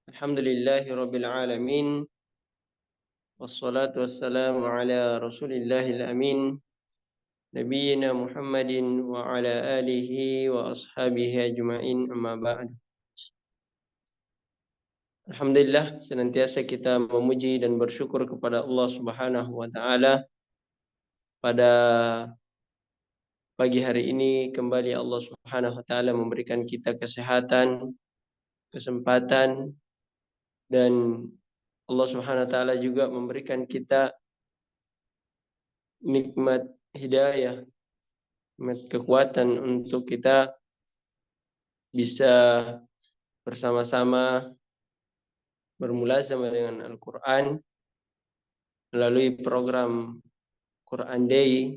Alhamdulillahi Rabbil Alamin. Wassalatu wassalamu ala Rasulillahil Amin. Nabiyyina Muhammadin wa ala alihi wa ashabihi ajma'in, amma ba'd. Alhamdulillah, senantiasa kita memuji dan bersyukur kepada Allah Subhanahu wa taala. Pada pagi hari ini kembali Allah Subhanahu wa taala memberikan kita kesehatan, kesempatan, dan Allah Subhanahu wa taala juga memberikan kita nikmat hidayah, nikmat kekuatan untuk kita bisa bersama-sama bermulazamah dengan Al-Quran melalui program Quran Day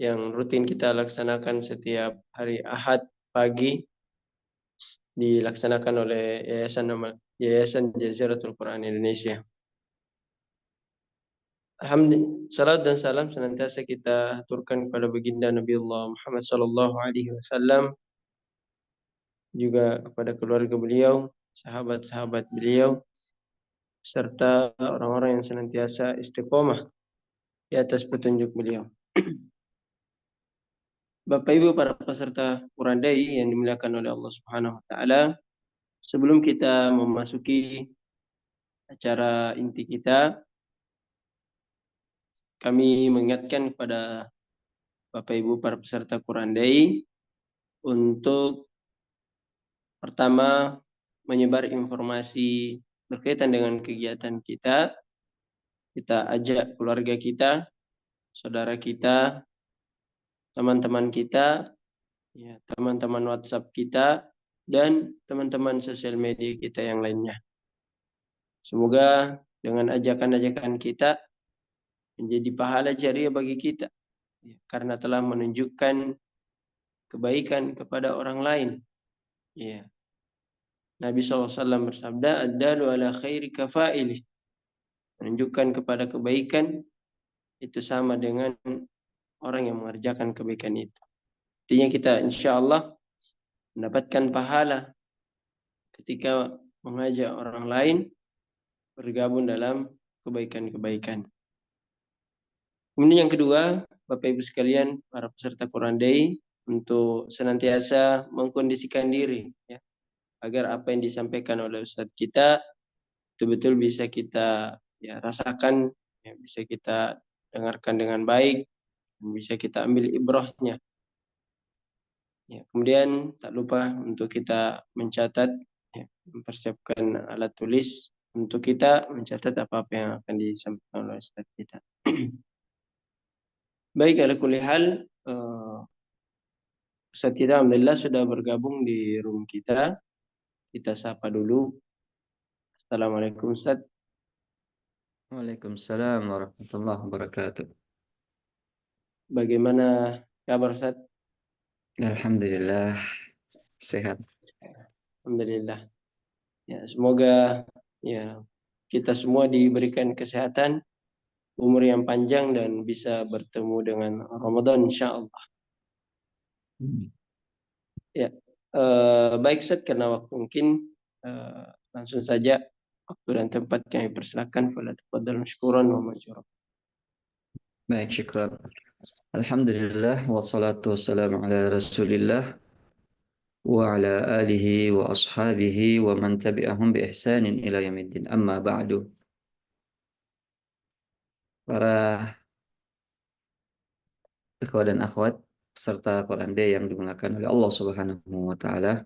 yang rutin kita laksanakan setiap hari Ahad pagi, dilaksanakan oleh Yayasan Jaziratul Quran Indonesia. Alhamdulillah, salat dan salam senantiasa kita aturkan kepada baginda Nabi Allah Muhammad sallallahu alaihi wasallam, juga kepada keluarga beliau, sahabat-sahabat beliau, serta orang-orang yang senantiasa istiqomah di atas petunjuk beliau. Bapak Ibu para peserta Quran Day yang dimuliakan oleh Allah Subhanahu wa taala, sebelum kita memasuki acara inti kita, kami mengingatkan kepada Bapak Ibu para peserta Quran Day untuk pertama menyebar informasi berkaitan dengan kegiatan kita. Kita ajak keluarga kita, saudara kita, teman-teman kita, ya, teman-teman WhatsApp kita, dan teman-teman sosial media kita yang lainnya. Semoga dengan ajakan-ajakan kita menjadi pahala jariah bagi kita, ya, karena telah menunjukkan kebaikan kepada orang lain. Ya. Nabi SAW bersabda, "Ad-dalu ala khairi kafa'ilih." Menunjukkan kepada kebaikan itu sama dengan orang yang mengerjakan kebaikan itu. Artinya kita insya Allah mendapatkan pahala ketika mengajak orang lain bergabung dalam kebaikan-kebaikan. Kemudian yang kedua, Bapak Ibu sekalian, para peserta Quran Day, untuk senantiasa mengkondisikan diri, ya, agar apa yang disampaikan oleh Ustadz kita betul-betul bisa kita, ya, rasakan, ya, bisa kita dengarkan dengan baik, dan bisa kita ambil ibrahnya. Ya, kemudian tak lupa untuk kita mencatat, ya, mempersiapkan alat tulis untuk kita mencatat apa-apa yang akan disampaikan oleh Ustadz kita. Baik, ala kulli hal, Ustadz kita alhamdulillah sudah bergabung di room kita. Kita sapa dulu. Assalamualaikum Ustadz. Waalaikumsalam warahmatullahi wabarakatuh. Bagaimana kabar Ustadz? Alhamdulillah sehat. Alhamdulillah. Ya, semoga, ya, kita semua diberikan kesehatan, umur yang panjang, dan bisa bertemu dengan Ramadan insyaallah. Ya, baik Ustaz, karena waktu mungkin langsung saja waktu dan tempat kami persilakan. Fala tafadhal mashkuran wa majura. Baik, syukran. Alhamdulillah wassalatu wassalamu ala Rasulillah wa ala alihi wa ashabihi wa man tabi'ahum bi ihsanin ila yaumiddin. Amma ba'du. Para ikhwan dan akhwat serta Quran Day yang dimuliakan oleh Allah Subhanahu wa taala.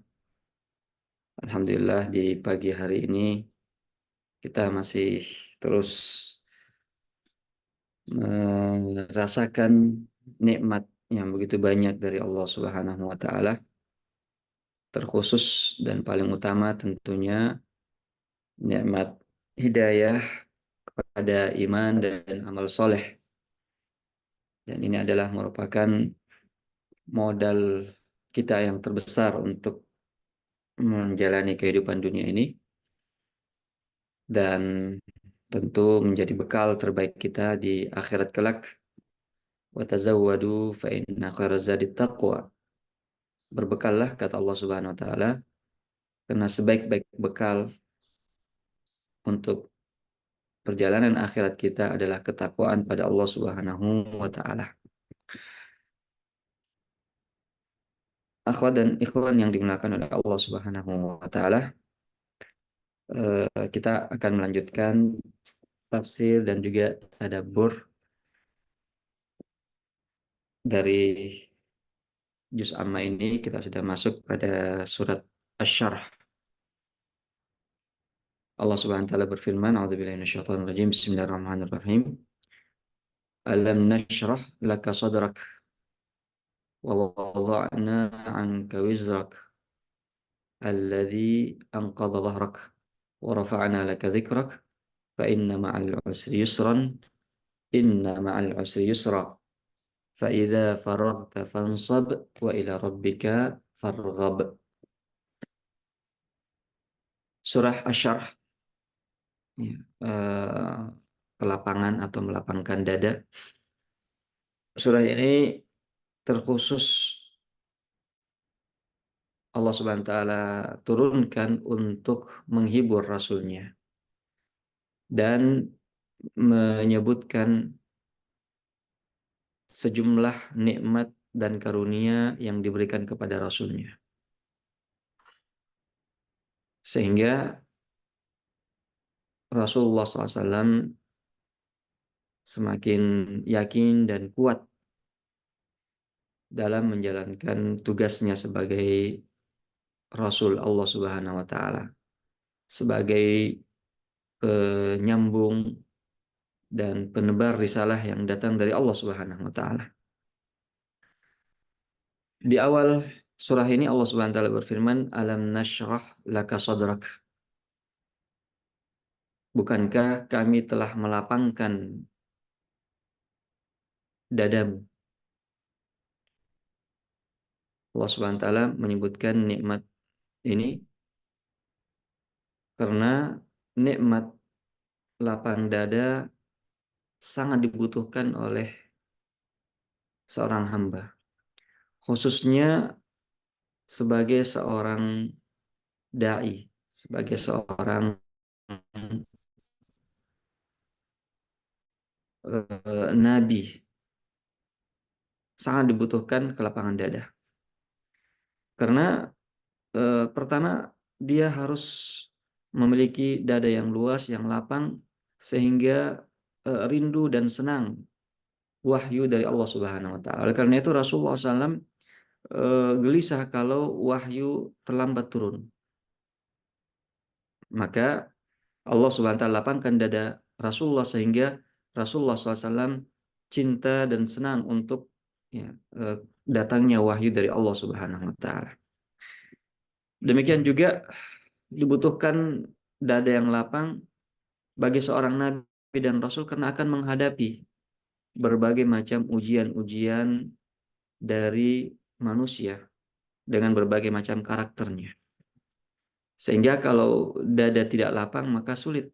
Alhamdulillah di pagi hari ini kita masih terus merasakan nikmat yang begitu banyak dari Allah Subhanahu wa taala. Terkhusus dan paling utama tentunya nikmat hidayah kepada iman dan amal soleh. Dan ini adalah merupakan modal kita yang terbesar untuk menjalani kehidupan dunia ini. Dan tentu menjadi bekal terbaik kita di akhirat kelak. Wa tazawwadu fa inna khairaz zadi taqwa. berbekallah kata Allah Subhanahu wa taala, karena sebaik-baik bekal untuk perjalanan akhirat kita adalah ketakwaan pada Allah Subhanahu wa taala. Akhwat dan ikhwan yang dimuliakan oleh Allah Subhanahu wa taala, kita akan melanjutkan tafsir dan juga tadabbur dari juz amma ini. Kita sudah masuk pada surat Asy-Syarh. Allah Subhanahu wa taala berfirman, A'udzubillahi minasyaitonir rajim. Bismillahirrahmanirrahim. Alam nashrah laka sadrak wa wada'na 'anka wizrak alladzi anqadha dhahrak wa rafa'na laka dzikrak fa inna ma'al 'usri yusran inna ma'al 'usri yusra fa idza faraghta fansab wa ila rabbika farghab. Surah Asy-Syarh, ya, kelapangan atau melapangkan dada. Surah ini terkhusus Allah Subhanahu wa taala turunkan untuk menghibur Rasulnya dan menyebutkan sejumlah nikmat dan karunia yang diberikan kepada Rasulnya. Sehingga Rasulullah SAW semakin yakin dan kuat dalam menjalankan tugasnya sebagai Rasul Allah Subhanahu wa taala, sebagai penyambung dan penebar risalah yang datang dari Allah Subhanahu wa taala. Di awal surah ini Allah Subhanahu wa taala berfirman, "Alam nashrah laka sadrak." Bukankah kami telah melapangkan dadamu? Allah Subhanahu wa taala menyebutkan nikmat ini karena nikmat lapang dada sangat dibutuhkan oleh seorang hamba, khususnya sebagai seorang dai, sebagai seorang nabi, sangat dibutuhkan kelapangan dada. Karena pertama dia harus memiliki dada yang luas, yang lapang, sehingga rindu dan senang wahyu dari Allah Subhanahu wa taala. Oleh karena itu Rasulullah SAW gelisah kalau wahyu terlambat turun. Maka Allah Subhanahu wa taala lapangkan dada Rasulullah sehingga Rasulullah SAW cinta dan senang untuk, ya, datangnya wahyu dari Allah Subhanahu wa taala. Demikian juga dibutuhkan dada yang lapang bagi seorang nabi dan rasul karena akan menghadapi berbagai macam ujian-ujian dari manusia dengan berbagai macam karakternya. Sehingga kalau dada tidak lapang maka sulit,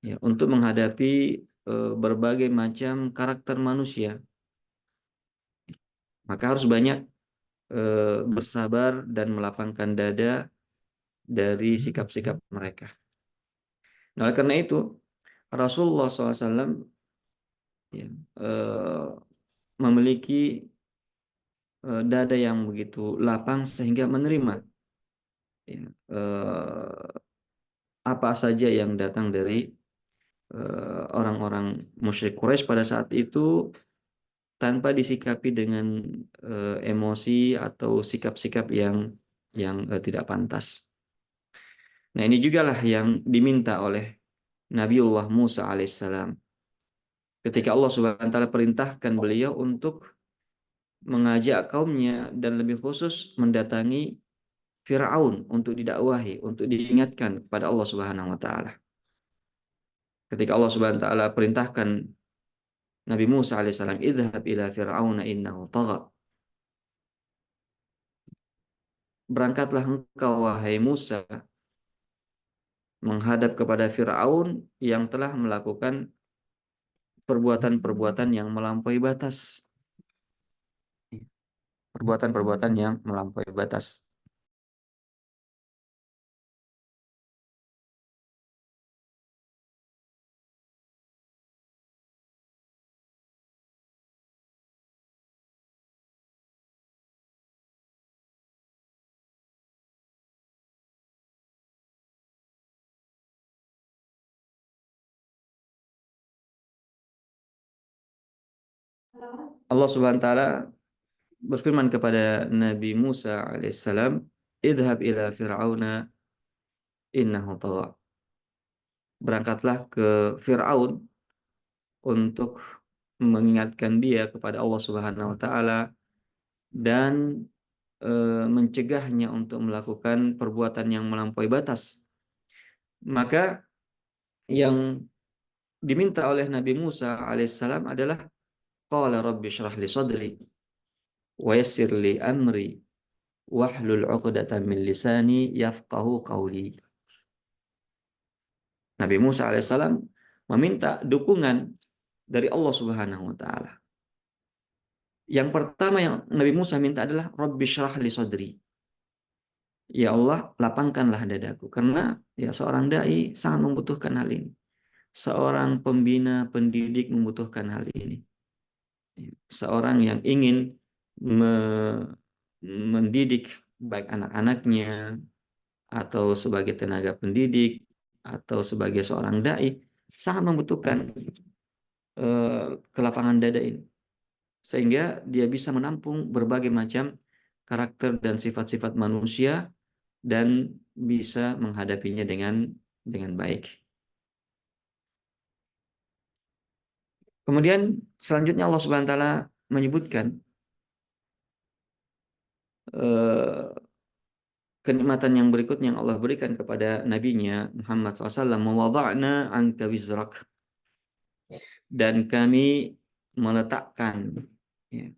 ya, untuk menghadapi berbagai macam karakter manusia. Maka harus banyak bersabar dan melapangkan dada dari sikap-sikap mereka. Nah, oleh karena itu Rasulullah SAW, ya, memiliki dada yang begitu lapang sehingga menerima, ya, apa saja yang datang dari orang-orang musyrik Quraisy pada saat itu tanpa disikapi dengan emosi atau sikap-sikap yang tidak pantas. Nah, ini jugalah yang diminta oleh Nabiullah Musa alaihissalam ketika Allah Subhanahu wa taala perintahkan beliau untuk mengajak kaumnya dan lebih khusus mendatangi Fir'aun untuk didakwahi, untuk diingatkan kepada Allah Subhanahu wa taala. Ketika Allah Subhanahu wa taala perintahkan Nabi Musa alaihissalam, "Idhhab ila Fir'auna innahu tagha." Berangkatlah engkau wahai Musa menghadap kepada Fir'aun yang telah melakukan perbuatan-perbuatan yang melampaui batas. perbuatan-perbuatan yang melampaui batas. Allah Subhanahu wa taala berfirman kepada Nabi Musa alaihissalam, "Idhab ila Fir'auna innahu tagha." Berangkatlah ke Fir'aun untuk mengingatkan dia kepada Allah Subhanahu wa taala dan mencegahnya untuk melakukan perbuatan yang melampaui batas. Maka yang diminta oleh Nabi Musa alaihissalam adalah qala rabbi shrah li sadri wa yassir li amri wahlul 'uqdatam min lisani yafqahu qawli. Nabi Musa alaihissalam meminta dukungan dari Allah Subhanahu wa taala. Yang pertama yang Nabi Musa minta adalah rabbi shrah li sadri. Ya Allah, lapangkanlah dadaku, karena ya seorang dai sangat membutuhkan hal ini. Seorang pembina pendidik membutuhkan hal ini. Seorang yang ingin mendidik baik anak-anaknya atau sebagai tenaga pendidik atau sebagai seorang dai sangat membutuhkan kelapangan dada ini, sehingga dia bisa menampung berbagai macam karakter dan sifat-sifat manusia dan bisa menghadapinya dengan baik. Kemudian selanjutnya Allah Subhanahu wa taala menyebutkan kenikmatan yang berikutnya yang Allah berikan kepada nabinya Muhammad SAW, "Mawada'na anka wizrak." Dan kami meletakkan, ya,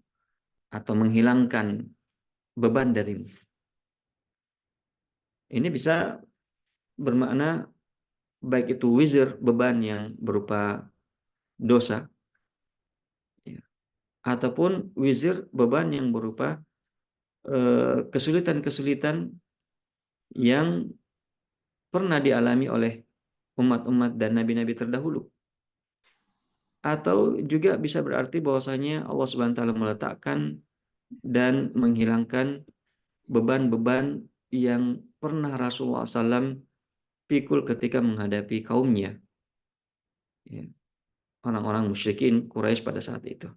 atau menghilangkan beban darimu. Ini bisa bermakna baik itu wizr, beban yang berupa dosa, ya, ataupun wizr, beban yang berupa kesulitan-kesulitan yang pernah dialami oleh umat-umat dan nabi-nabi terdahulu. Atau juga bisa berarti bahwasanya Allah Subhanahu wa taala meletakkan dan menghilangkan beban-beban yang pernah Rasulullah SAW pikul ketika menghadapi kaumnya, ya, orang-orang musyrikin Quraisy pada saat itu.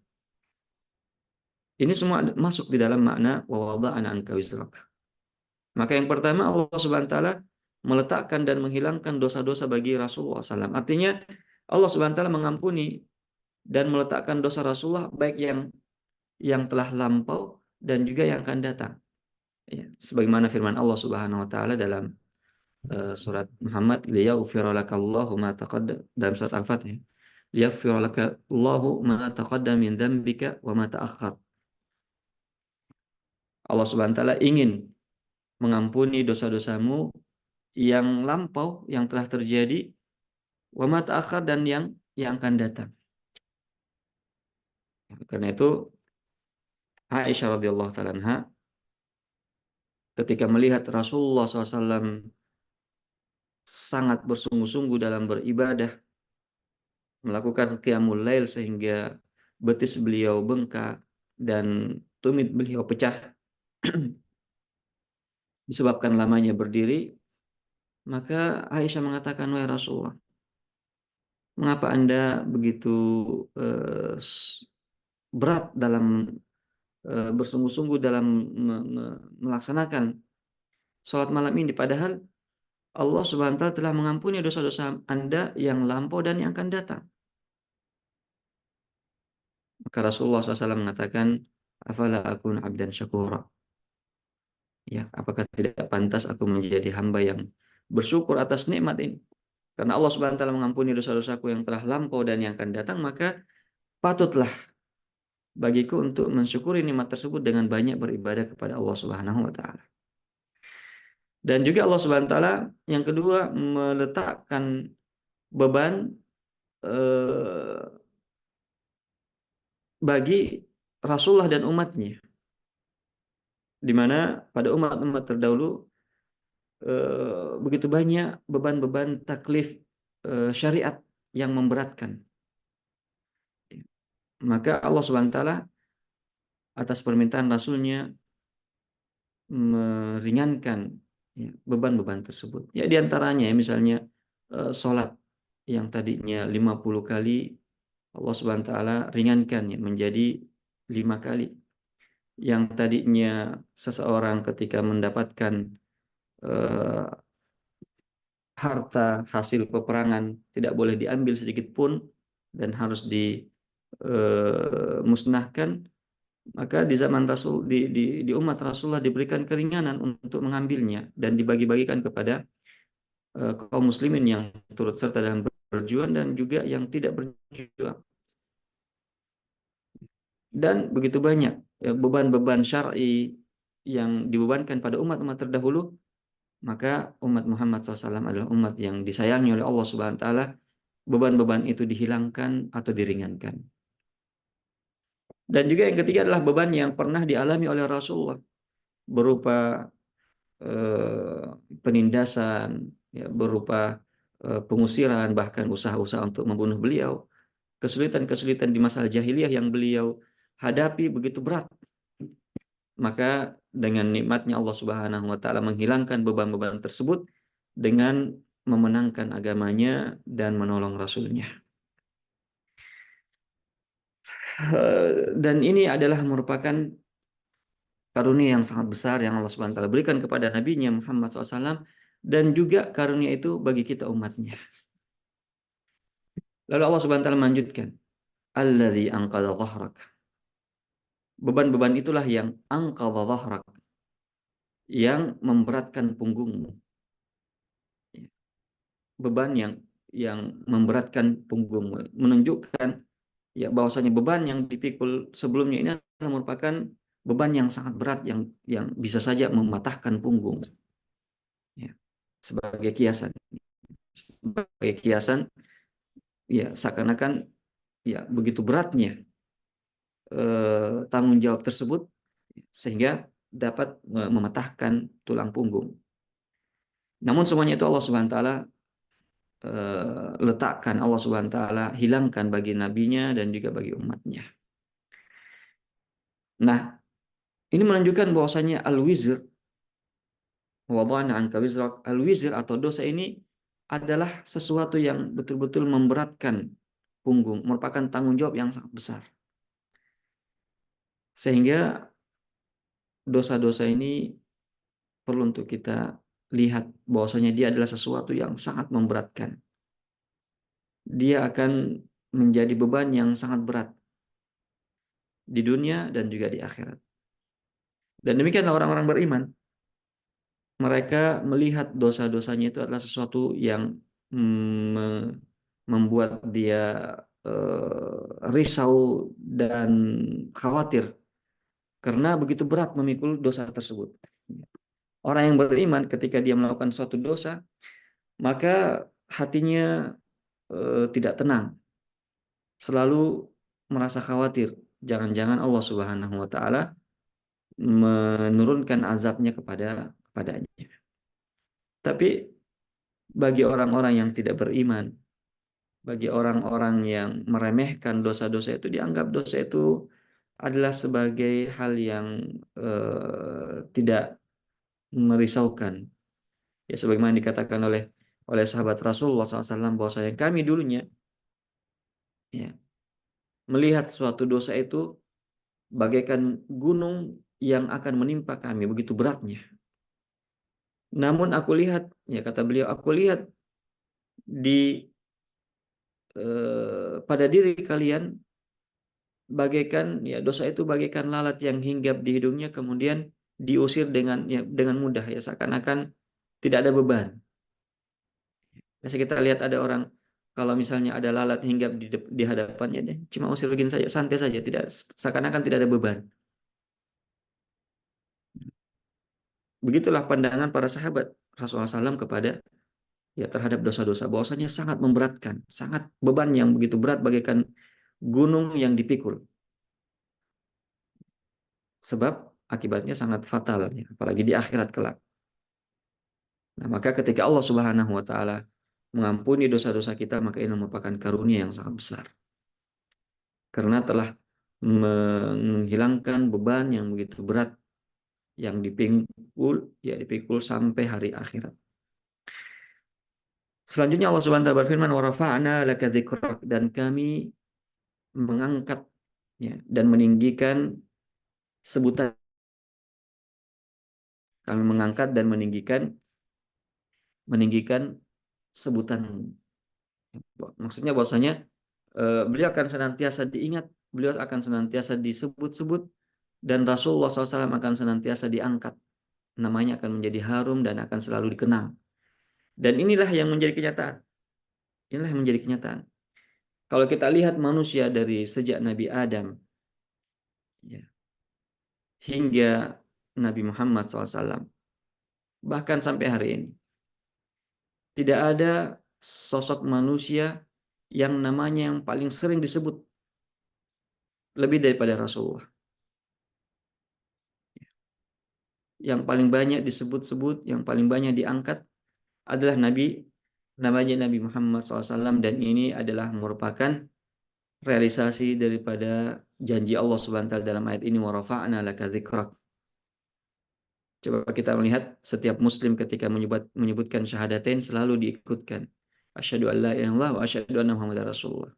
Ini semua masuk di dalam makna wa wada'na anka wizrak. Maka yang pertama, Allah Subhanahu wa taala meletakkan dan menghilangkan dosa-dosa bagi Rasulullah SAW. Artinya Allah Subhanahu wa taala mengampuni dan meletakkan dosa Rasulullah baik yang telah lampau dan juga yang akan datang. Ya, sebagaimana firman Allah Subhanahu wa taala dalam surat Muhammad, liyaghfira lakallahu ma taqaddam, dalam surat Al-Fatihah, liyaghfira lakallahu ma taqaddam min dzambika wa ma ta'akhkhar. Allah Subhanahu wa taala ingin mengampuni dosa-dosamu yang lampau, yang telah terjadi, wa ma ta'akhkhar, dan yang akan datang. Karena itu Aisyah radhiyallahu taala anha ketika melihat Rasulullah SAW sangat bersungguh-sungguh dalam beribadah, melakukan qiyamul lail sehingga betis beliau bengkak dan tumit beliau pecah disebabkan lamanya berdiri, maka Aisyah mengatakan, "Wahai Rasulullah, mengapa Anda begitu berat dalam bersungguh-sungguh dalam melaksanakan sholat malam ini, padahal Allah Subhanahu wa taala telah mengampuni dosa-dosa Anda yang lampau dan yang akan datang?" Maka Rasulullah SAW mengatakan, "Afala akun abdan syakura." Ya, apakah tidak pantas aku menjadi hamba yang bersyukur atas nikmat ini? Karena Allah Subhanahu wa taala mengampuni dosa-dosaku yang telah lampau dan yang akan datang, maka patutlah bagiku untuk mensyukuri nikmat tersebut dengan banyak beribadah kepada Allah Subhanahu wa taala. Dan juga Allah Subhanahu wa taala yang kedua meletakkan beban bagi Rasulullah dan umatnya. di mana pada umat-umat terdahulu begitu banyak beban-beban taklif syariat yang memberatkan. Maka Allah Subhanahu wa taala atas permintaan Rasulnya meringankan ya, beban-beban tersebut. Ya di antaranya ya, misalnya sholat yang tadinya 50 kali Allah Subhanahu wa taala ringankan ya menjadi 5 kali. Yang tadinya seseorang ketika mendapatkan eh, harta hasil peperangan tidak boleh diambil sedikit pun dan harus dimusnahkan, maka di zaman Rasul di umat Rasulullah diberikan keringanan untuk mengambilnya dan dibagi-bagikan kepada kaum muslimin yang turut serta dalam berjuang dan juga yang tidak berjuang. Dan begitu banyak beban-beban syar'i yang dibebankan pada umat-umat terdahulu, maka umat Muhammad SAW adalah umat yang disayangi oleh Allah Subhanahu wa taala. Beban-beban itu dihilangkan atau diringankan. Dan juga yang ketiga adalah beban yang pernah dialami oleh Rasulullah berupa eh, penindasan, ya, berupa pengusiran, bahkan usaha-usaha untuk membunuh beliau. Kesulitan-kesulitan di masa jahiliyah yang beliau hadapi begitu berat. Maka dengan nikmatnya Allah Subhanahu wa taala menghilangkan beban-beban tersebut dengan memenangkan agamanya dan menolong Rasulnya. Dan ini adalah merupakan karunia yang sangat besar yang Allah Subhanahu wa taala berikan kepada nabinya Muhammad SAW, dan juga karunia itu bagi kita umatnya. Lalu Allah Subhanahu wa taala melanjutkan, alladzi anqadha dhahrak. Beban-beban itulah yang anqadha dhahrak, yang memberatkan punggungmu. Beban yang memberatkan punggungmu menunjukkan ya bahwasanya beban yang dipikul sebelumnya ini adalah merupakan beban yang sangat berat yang bisa saja mematahkan punggung. Ya, sebagai kiasan. Sebagai kiasan, ya seakan-akan ya begitu beratnya tanggung jawab tersebut sehingga dapat mematahkan tulang punggung. Namun semuanya itu Allah Subhanahu wa taala letakkan, Allah Subhanahu wa taala hilangkan bagi nabinya dan juga bagi umatnya. Nah, ini menunjukkan bahwasanya al-wizr, wada'na anka wizrak, al-wizr atau dosa ini adalah sesuatu yang betul-betul memberatkan punggung, merupakan tanggung jawab yang sangat besar. Sehingga dosa-dosa ini perlu untuk kita lihat bahwasanya dia adalah sesuatu yang sangat memberatkan. Dia akan menjadi beban yang sangat berat di dunia dan juga di akhirat. Dan demikianlah orang-orang beriman. Mereka melihat dosa-dosanya itu adalah sesuatu yang membuat dia risau dan khawatir karena begitu berat memikul dosa tersebut. Orang yang beriman ketika dia melakukan suatu dosa, maka hatinya tidak tenang, selalu merasa khawatir. Jangan-jangan Allah Subhanahu wa taala menurunkan azabnya kepadanya. Tapi bagi orang-orang yang tidak beriman, bagi orang-orang yang meremehkan dosa-dosa itu, dianggap dosa itu adalah sebagai hal yang tidak merisaukan. Ya sebagaimana dikatakan oleh sahabat Rasulullah SAW bahwasanya kami dulunya ya melihat suatu dosa itu bagaikan gunung yang akan menimpa kami, begitu beratnya. Namun aku lihat, ya kata beliau, aku lihat di pada diri kalian bagaikan ya dosa itu bagaikan lalat yang hinggap di hidungnya kemudian diusir dengan mudah, ya seakan-akan tidak ada beban. Biasa kita lihat ada orang kalau misalnya ada lalat hinggap di hadapannya, deh cuma usir begini saja, santai saja, tidak, seakan-akan tidak ada beban. Begitulah pandangan para sahabat Rasulullah SAW kepada ya terhadap dosa-dosa, bahwasanya sangat memberatkan, sangat beban yang begitu berat bagaikan gunung yang dipikul. Sebab akibatnya sangat fatal, ya, apalagi di akhirat kelak. Nah, maka ketika Allah Subhanahu wa taala mengampuni dosa-dosa kita, maka ini merupakan karunia yang sangat besar. Karena telah menghilangkan beban yang begitu berat yang dipikul sampai hari akhirat. Selanjutnya Allah Subhanahu wa taala berfirman, "Wa rafa'na laka dzikrak," dan kami mengangkat, ya, dan meninggikan sebutan. Kami mengangkat dan meninggikan sebutan. Maksudnya bahwasanya beliau akan senantiasa diingat, beliau akan senantiasa disebut-sebut, dan Rasulullah SAW akan senantiasa diangkat. Namanya akan menjadi harum dan akan selalu dikenang. Dan inilah yang menjadi kenyataan. Inilah yang menjadi kenyataan. Kalau kita lihat manusia dari sejak Nabi Adam, ya, hingga Nabi Muhammad SAW, bahkan sampai hari ini, tidak ada sosok manusia yang namanya yang paling sering disebut lebih daripada Rasulullah. Yang paling banyak disebut-sebut, yang paling banyak diangkat adalah namanya Nabi Muhammad SAW, dan ini adalah merupakan realisasi daripada janji Allah Subhanahu wa taala dalam ayat ini, wa rafa'na laka dzikrak. Coba kita melihat setiap muslim ketika menyebutkan syahadatain selalu diikutkan asyhadu an la ilaha illallah wa asyhadu anna muhammadar rasulullah.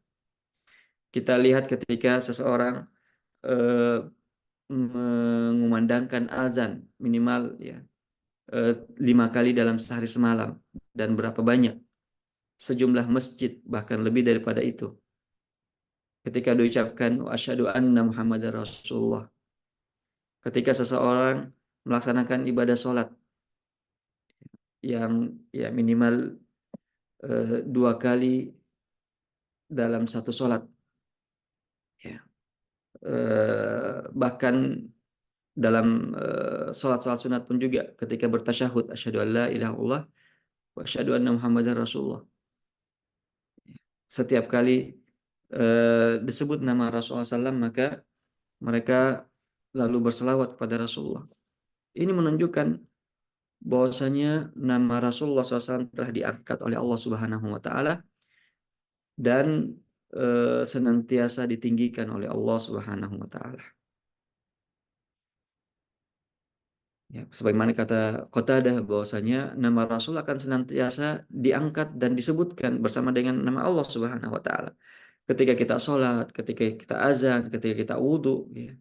Kita lihat ketika seseorang eh, mengumandangkan azan minimal, ya, 5 kali dalam sehari semalam, dan berapa banyak sejumlah masjid bahkan lebih daripada itu. Ketika diucapkan asyhadu anna muhammadar rasulullah, ketika seseorang melaksanakan ibadah sholat yang, ya, minimal 2 kali dalam satu sholat, ya, bahkan dalam sholat-sholat sunat pun juga ketika bertasyahud asyhadu an la ilaha illallah wa asyhadu anna muhammadar rasulullah, setiap kali disebut nama Rasulullah SAW, maka mereka lalu berselawat kepada Rasulullah. Ini menunjukkan bahwasanya nama Rasulullah SAW telah diangkat oleh Allah Subhanahu wa taala dan senantiasa ditinggikan oleh Allah Subhanahu wa taala. Ya, sebagaimana kata Qatadah bahwasanya nama Rasul akan senantiasa diangkat dan disebutkan bersama dengan nama Allah Subhanahu wa taala. Ketika kita sholat, ketika kita azan, ketika kita wudhu, ya,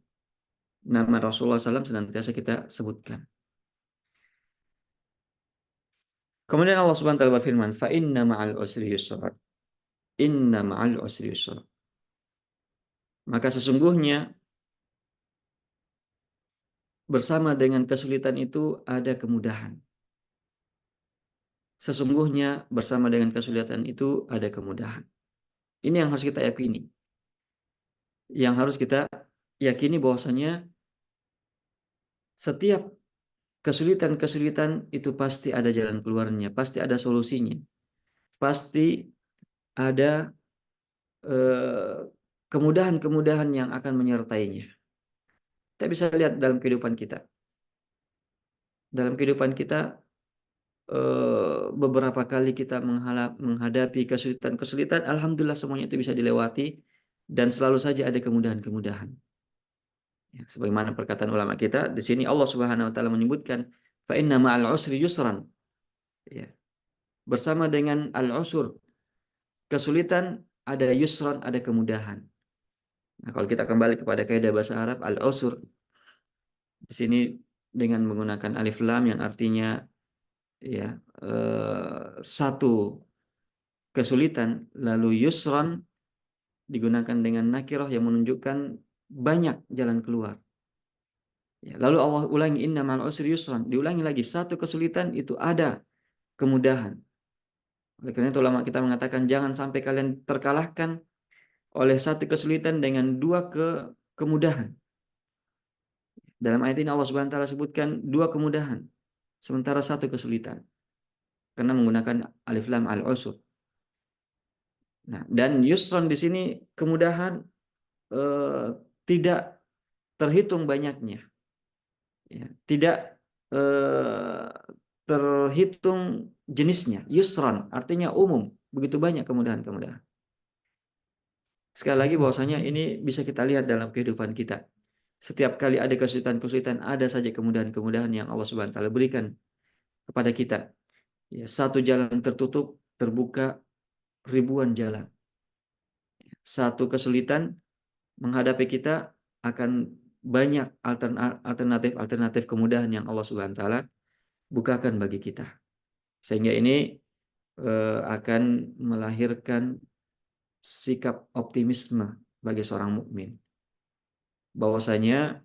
nama Rasulullah SAW senantiasa kita sebutkan. Kemudian Allah Subhanahu wa taala berfirman, "Fa inna ma'al usri yusra." Inna ma'al usri yusra. Maka sesungguhnya bersama dengan kesulitan itu ada kemudahan. Sesungguhnya bersama dengan kesulitan itu ada kemudahan. Ini yang harus kita yakini. Yang harus kita yakini bahwasanya setiap kesulitan-kesulitan itu pasti ada jalan keluarnya, pasti ada solusinya, pasti ada kemudahan-kemudahan yang akan menyertainya. Kita bisa lihat dalam kehidupan kita. Dalam kehidupan kita, beberapa kali kita menghadapi kesulitan-kesulitan, alhamdulillah semuanya itu bisa dilewati dan selalu saja ada kemudahan-kemudahan. Ya, sebagaimana perkataan ulama kita di sini Allah Subhanahu wa taala menyebutkan fa inna ma'al usri yusran. Ya. Bersama dengan al-usur, kesulitan, ada yusran, ada kemudahan. Nah, kalau kita kembali kepada kaidah bahasa Arab, al-usur di sini dengan menggunakan alif lam yang artinya, ya, satu kesulitan, lalu yusran digunakan dengan nakirah yang menunjukkan banyak jalan keluar. Ya, lalu Allah ulangi inna ma'al usri yusran, diulangi lagi satu kesulitan itu ada kemudahan. Oleh karena itu ulama kita mengatakan jangan sampai kalian terkalahkan oleh satu kesulitan dengan dua kemudahan. Dalam ayat ini Allah Subhanahu wa taala sebutkan dua kemudahan sementara satu kesulitan karena menggunakan alif lam al-usr. Nah, dan yusron di sini kemudahan tidak terhitung banyaknya. ya, tidak eh, terhitung jenisnya. Yusran artinya umum, begitu banyak kemudahan-kemudahan. Sekali lagi bahwasanya ini bisa kita lihat dalam kehidupan kita. Setiap kali ada kesulitan-kesulitan, ada saja kemudahan-kemudahan yang Allah Subhanahu wa taala berikan kepada kita. Ya, satu jalan tertutup, terbuka ribuan jalan. Satu kesulitan menghadapi kita, akan banyak alternatif-alternatif kemudahan yang Allah Subhanahu wa taala bukakan bagi kita. Sehingga ini akan melahirkan sikap optimisme bagi seorang mukmin, bahwasanya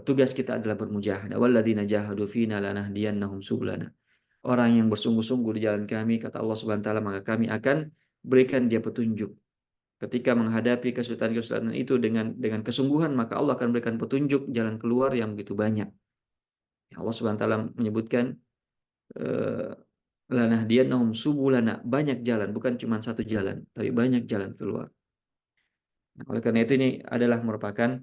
tugas kita adalah bermujahadah. Walladzina jahadu fina lanahdiyannahum subulana. Orang yang bersungguh-sungguh di jalan kami, kata Allah Subhanahu wa taala, maka kami akan berikan dia petunjuk. Ketika menghadapi kesulitan-kesulitan itu dengan kesungguhan, maka Allah akan berikan petunjuk jalan keluar yang begitu banyak. Allah Subhanahu wa taala menyebutkan lanahdiyannahum subulana, banyak jalan, bukan cuma satu jalan, tapi banyak jalan keluar. Nah, oleh karena itu ini adalah merupakan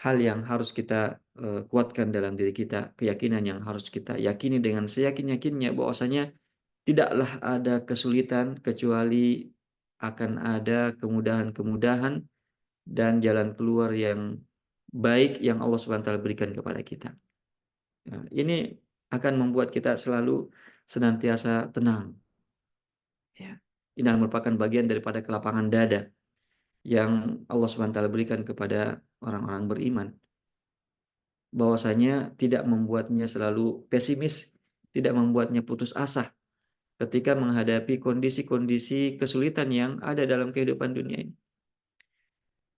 hal yang harus kita kuatkan dalam diri kita, keyakinan yang harus kita yakini dengan seyakin-yakinnya bahwasanya tidaklah ada kesulitan kecuali akan ada kemudahan-kemudahan dan jalan keluar yang baik yang Allah Subhanahu wa taala berikan kepada kita. Nah, ini akan membuat kita selalu senantiasa tenang. Ya. Ini merupakan bagian daripada kelapangan dada yang Allah Subhanahu wa taala berikan kepada orang-orang beriman. Bahwasanya tidak membuatnya selalu pesimis, tidak membuatnya putus asa ketika menghadapi kondisi-kondisi kesulitan yang ada dalam kehidupan dunia ini.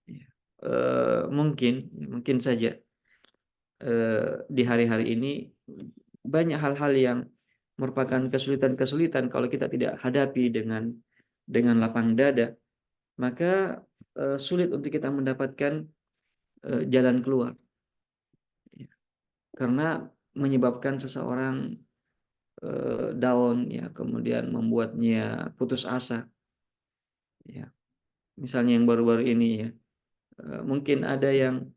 Ya. Mungkin saja di hari-hari ini banyak hal-hal yang merupakan kesulitan-kesulitan kalau kita tidak hadapi dengan lapang dada, maka sulit untuk kita mendapatkan jalan keluar. Ya. Karena menyebabkan seseorang down, ya, kemudian membuatnya putus asa. Ya. Misalnya yang baru-baru ini, ya, mungkin ada yang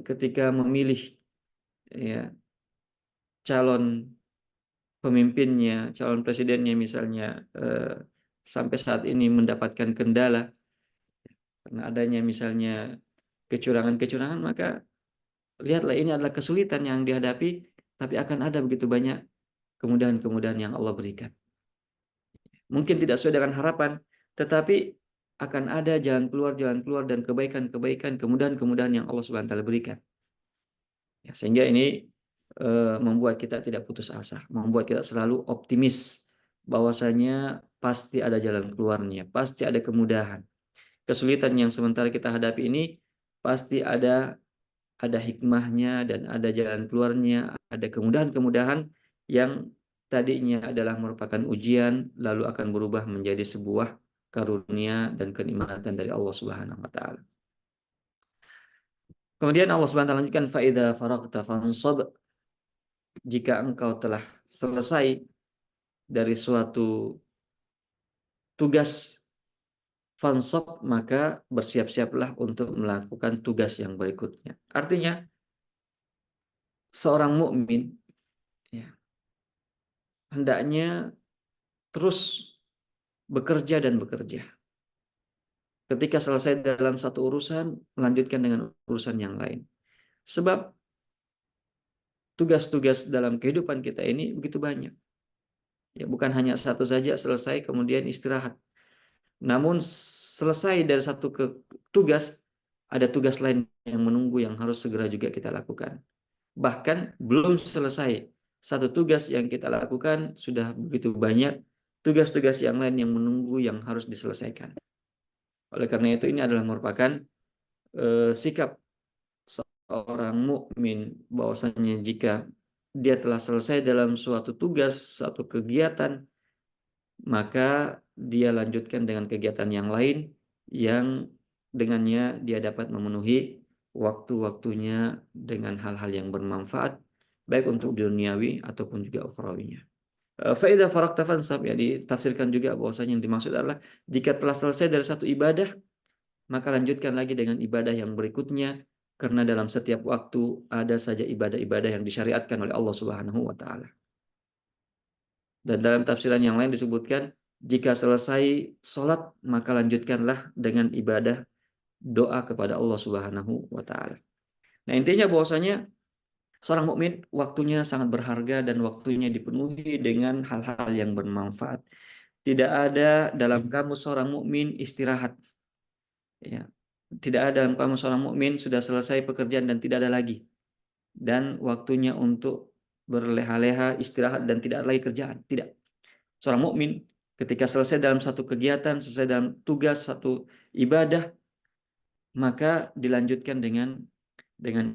ketika memilih, ya, calon pemimpinnya, calon presidennya misalnya, sampai saat ini mendapatkan kendala karena adanya misalnya kecurangan-kecurangan, maka lihatlah ini adalah kesulitan yang dihadapi, tapi akan ada begitu banyak kemudahan-kemudahan yang Allah berikan. Mungkin tidak sesuai dengan harapan, tetapi akan ada jalan keluar dan kebaikan-kebaikan, kemudahan-kemudahan yang Allah Subhanahu wa taala berikan. Ya, sehingga ini membuat kita tidak putus asa, membuat kita selalu optimis bahwasanya pasti ada jalan keluarnya, pasti ada kemudahan. Kesulitan yang sementara kita hadapi ini pasti ada hikmahnya dan ada jalan keluarnya, ada kemudahan-kemudahan yang tadinya adalah merupakan ujian lalu akan berubah menjadi sebuah karunia dan kenikmatan dari Allah Subhanahu wa taala. Kemudian Allah Subhanahu wa taala lanjutkan fa idza faragta fansab, jika engkau telah selesai dari suatu tugas, fansab, maka bersiap-siaplah untuk melakukan tugas yang berikutnya. Artinya seorang mukmin, ya, hendaknya terus bekerja dan bekerja. Ketika selesai dalam satu urusan, melanjutkan dengan urusan yang lain. Sebab tugas-tugas dalam kehidupan kita ini begitu banyak. Ya, bukan hanya satu saja selesai kemudian istirahat. Namun selesai dari satu tugas, ada tugas lain yang menunggu yang harus segera juga kita lakukan. Bahkan belum selesai satu tugas yang kita lakukan, sudah begitu banyak tugas-tugas yang lain yang menunggu yang harus diselesaikan. Oleh karena itu ini adalah merupakan sikap seorang mukmin bahwasanya jika dia telah selesai dalam suatu tugas, suatu kegiatan, maka dia lanjutkan dengan kegiatan yang lain yang dengannya dia dapat memenuhi waktu-waktunya dengan hal-hal yang bermanfaat baik untuk duniawi ataupun juga ukhrawinya. Fa idza faragta fansab, ya, ditafsirkan juga bahwasanya yang dimaksud adalah jika telah selesai dari satu ibadah, maka lanjutkan lagi dengan ibadah yang berikutnya karena dalam setiap waktu ada saja ibadah-ibadah yang disyariatkan oleh Allah Subhanahu wa taala. Dan dalam tafsiran yang lain disebutkan, jika selesai sholat, maka lanjutkanlah dengan ibadah doa kepada Allah Subhanahu wa taala. Nah, intinya bahwasanya seorang mukmin waktunya sangat berharga dan waktunya dipenuhi dengan hal-hal yang bermanfaat. Tidak ada dalam kamus seorang mukmin istirahat. Ya. Tidak ada dalam kamus seorang mukmin sudah selesai pekerjaan dan tidak ada lagi. Dan waktunya untuk berleha-leha, istirahat dan tidak ada lagi kerjaan. Tidak. Seorang mukmin ketika selesai dalam satu kegiatan, selesai dalam tugas satu ibadah, maka dilanjutkan dengan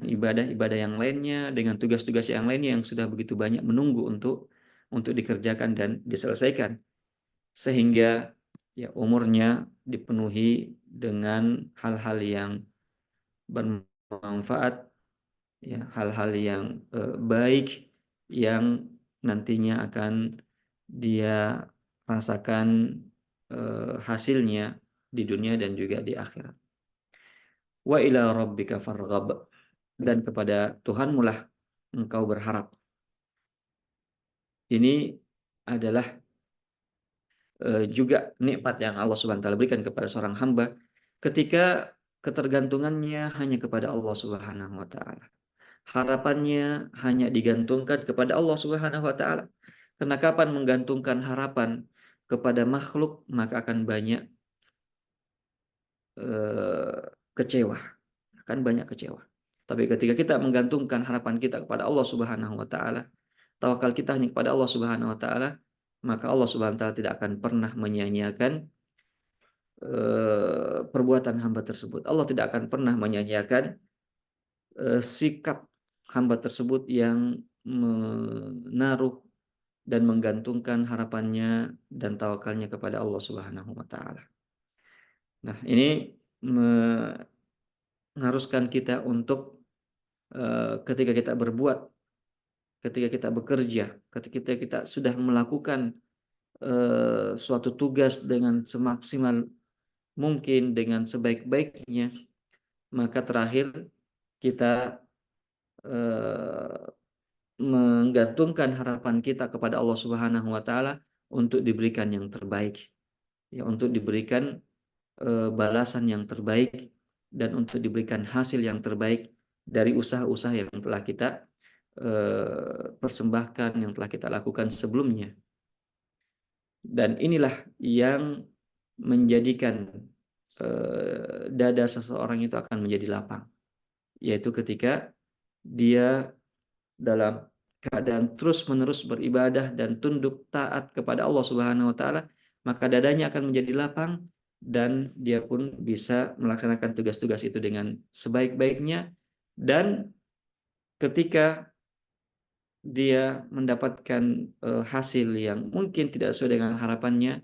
ibadah-ibadah yang lainnya, dengan tugas-tugas yang lainnya yang sudah begitu banyak menunggu untuk dikerjakan dan diselesaikan, sehingga ya umurnya dipenuhi dengan hal-hal yang bermanfaat, ya hal-hal yang baik yang nantinya akan dia rasakan hasilnya di dunia dan juga di akhirat. Wa ila rabbika farghab, dan kepada Tuhanmu lah engkau berharap. Ini adalah juga nikmat yang Allah Subhanahu wa taala berikan kepada seorang hamba ketika ketergantungannya hanya kepada Allah Subhanahu wa taala. Harapannya hanya digantungkan kepada Allah Subhanahu wa taala. Karena kapan menggantungkan harapan kepada makhluk, maka akan banyak eh, kecewa, akan banyak kecewa. Tapi ketika kita menggantungkan harapan kita kepada Allah Subhanahu wa taala, tawakal kita hanya kepada Allah Subhanahu wa taala, maka Allah Subhanahu wa taala tidak akan pernah menyia-nyiakan perbuatan hamba tersebut. Allah tidak akan pernah menyia-nyiakan sikap hamba tersebut yang menaruh dan menggantungkan harapannya dan tawakalnya kepada Allah Subhanahu wa taala. Nah, ini mengharuskan kita untuk ketika kita berbuat, ketika kita bekerja, ketika kita sudah melakukan suatu tugas dengan semaksimal mungkin, dengan sebaik-baiknya, maka terakhir kita eh, menggantungkan harapan kita kepada Allah Subhanahu wa taala untuk diberikan yang terbaik, ya untuk diberikan balasan yang terbaik dan untuk diberikan hasil yang terbaik dari usaha-usaha yang telah kita persembahkan, yang telah kita lakukan sebelumnya. Dan inilah yang menjadikan dada seseorang itu akan menjadi lapang, yaitu ketika dia dalam keadaan terus-menerus beribadah dan tunduk taat kepada Allah Subhanahu wa taala, maka dadanya akan menjadi lapang dan dia pun bisa melaksanakan tugas-tugas itu dengan sebaik-baiknya. Dan ketika dia mendapatkan hasil yang mungkin tidak sesuai dengan harapannya,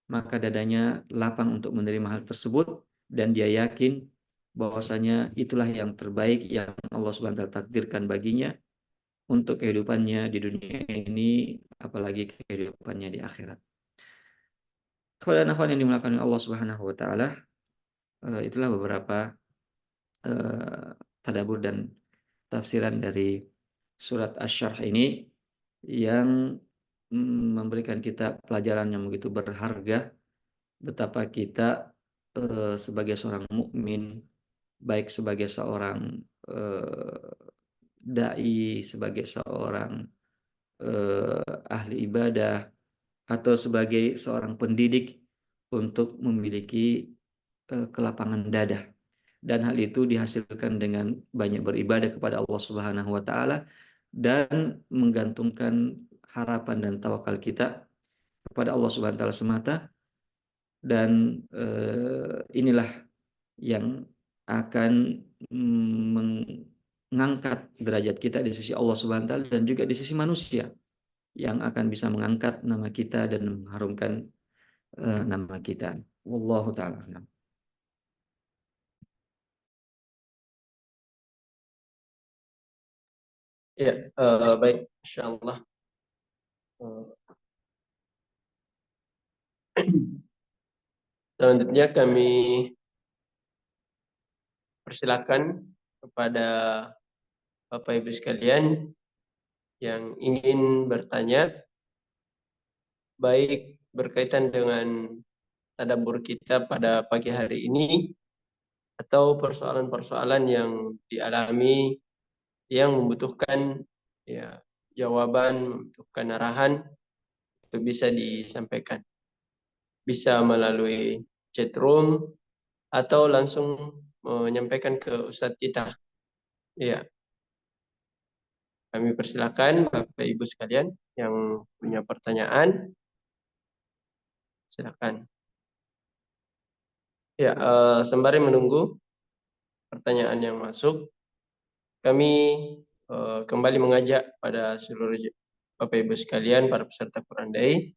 maka dadanya lapang untuk menerima hal tersebut dan dia yakin bahwasanya itulah yang terbaik yang Allah Subhanahu wa taala takdirkan baginya untuk kehidupannya di dunia ini, apalagi kehidupannya di akhirat. Akhwan yang dimulakan Allah Subhanahu wa taala, itulah beberapa tadabbur dan tafsiran dari surat Asy-Syarh ini yang memberikan kita pelajaran yang begitu berharga, betapa kita sebagai seorang mukmin, baik sebagai seorang dai, sebagai seorang ahli ibadah, atau sebagai seorang pendidik, untuk memiliki kelapangan dada. Dan hal itu dihasilkan dengan banyak beribadah kepada Allah Subhanahu wa taala dan menggantungkan harapan dan tawakal kita kepada Allah Subhanahu wa taala semata. Dan inilah yang akan mengangkat derajat kita di sisi Allah Subhanahu wa taala dan juga di sisi manusia, yang akan bisa mengangkat nama kita dan mengharumkan nama kita. Wallahu taala a'lam. Ya, baik, insyaallah. Selanjutnya kami persilakan kepada Bapak Ibu sekalian yang ingin bertanya, baik berkaitan dengan tadabbur kita pada pagi hari ini atau persoalan-persoalan yang dialami yang membutuhkan ya jawaban, membutuhkan arahan, itu bisa disampaikan. Bisa melalui chat room atau langsung menyampaikan ke Ustadz kita. Ya, kami persilakan Bapak Ibu sekalian yang punya pertanyaan, silakan. Ya, sembari menunggu pertanyaan yang masuk, kami kembali mengajak pada seluruh Bapak Ibu sekalian, para peserta Quran Day,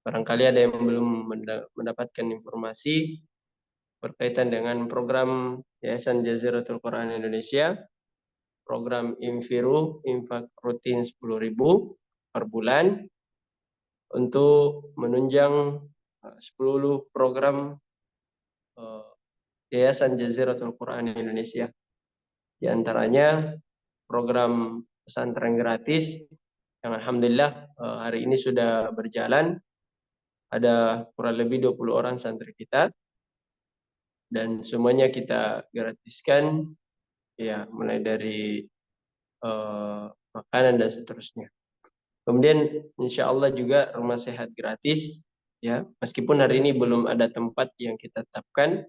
barangkali ada yang belum mendapatkan informasi berkaitan dengan program Yayasan Jaziratul Quran Indonesia, program Infiru, infak rutin 10.000 per bulan untuk menunjang 10 program Yayasan Jaziratul Quran Indonesia. Di antaranya program pesantren gratis yang alhamdulillah hari ini sudah berjalan. Ada kurang lebih 20 orang santri kita dan semuanya kita gratiskan ya, mulai dari makanan dan seterusnya. Kemudian insya Allah juga rumah sehat gratis ya, meskipun hari ini belum ada tempat yang kita tetapkan,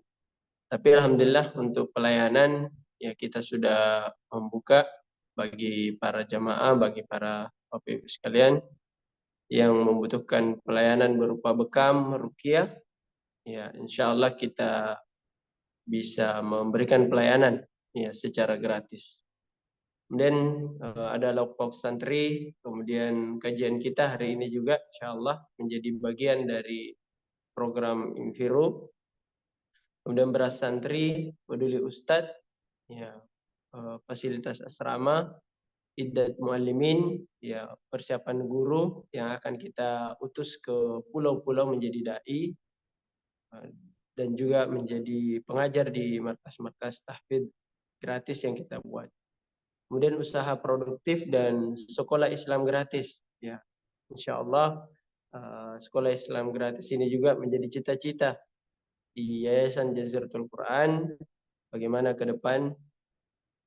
tapi alhamdulillah untuk pelayanan ya kita sudah membuka bagi para jamaah, bagi para Bapak Ibu sekalian yang membutuhkan pelayanan berupa bekam, ruqyah, ya insya Allah kita bisa memberikan pelayanan ya secara gratis. Kemudian ada lauk santri, kemudian kajian kita hari ini juga insya Allah menjadi bagian dari program Infiru. Kemudian beras santri, peduli ustadz, ya fasilitas asrama, iddat muallimin, ya persiapan guru yang akan kita utus ke pulau-pulau menjadi dai dan juga menjadi pengajar di markas-markas tahfidz gratis yang kita buat. Kemudian usaha produktif dan sekolah Islam gratis. Ya, insya Allah sekolah Islam gratis ini juga menjadi cita-cita di Yayasan Jaziratul Quran. Bagaimana ke depan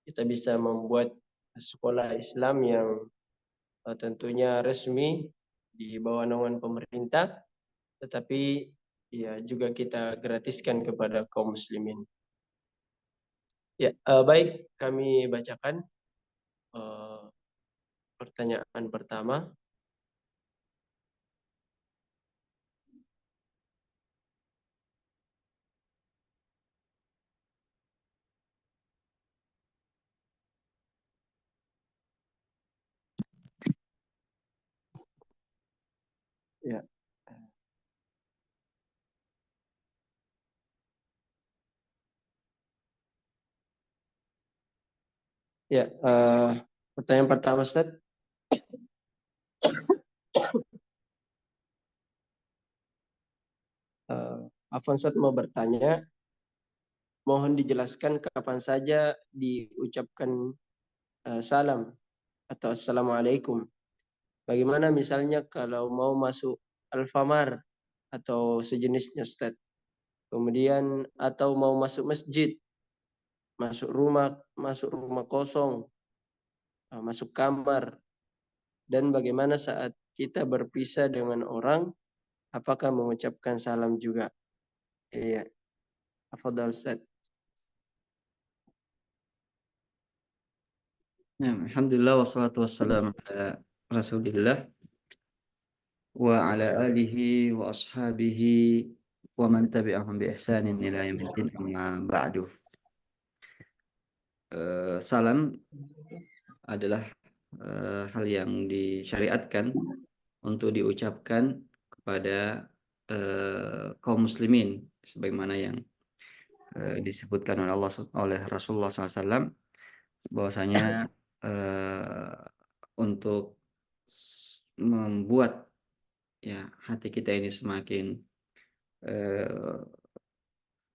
kita bisa membuat sekolah Islam yang tentunya resmi di bawah naungan pemerintah, tetapi ya juga kita gratiskan kepada kaum muslimin. Ya, baik, kami bacakan pertanyaan pertama. Ya, ya, pertanyaan pertama, Ustaz. Afwan, Ustaz mau bertanya, mohon dijelaskan kapan saja diucapkan salam atau assalamualaikum. Bagaimana misalnya kalau mau masuk Alfamart atau sejenisnya, Ustaz. Kemudian atau mau masuk masjid, masuk rumah kosong, masuk kamar. Dan bagaimana saat kita berpisah dengan orang, apakah mengucapkan salam juga? Iya, afdal, Ustaz. Ya, alhamdulillah wassalatu wassalamu ala Rasulillah wa ala alihi wa ashabihi wa man tabi'ahum bi ihsanin ila yaumiddin amma ba'du. Salam adalah hal yang disyariatkan untuk diucapkan kepada kaum muslimin sebagaimana yang disebutkan oleh oleh Rasulullah SAW bahwasanya untuk membuat ya hati kita ini semakin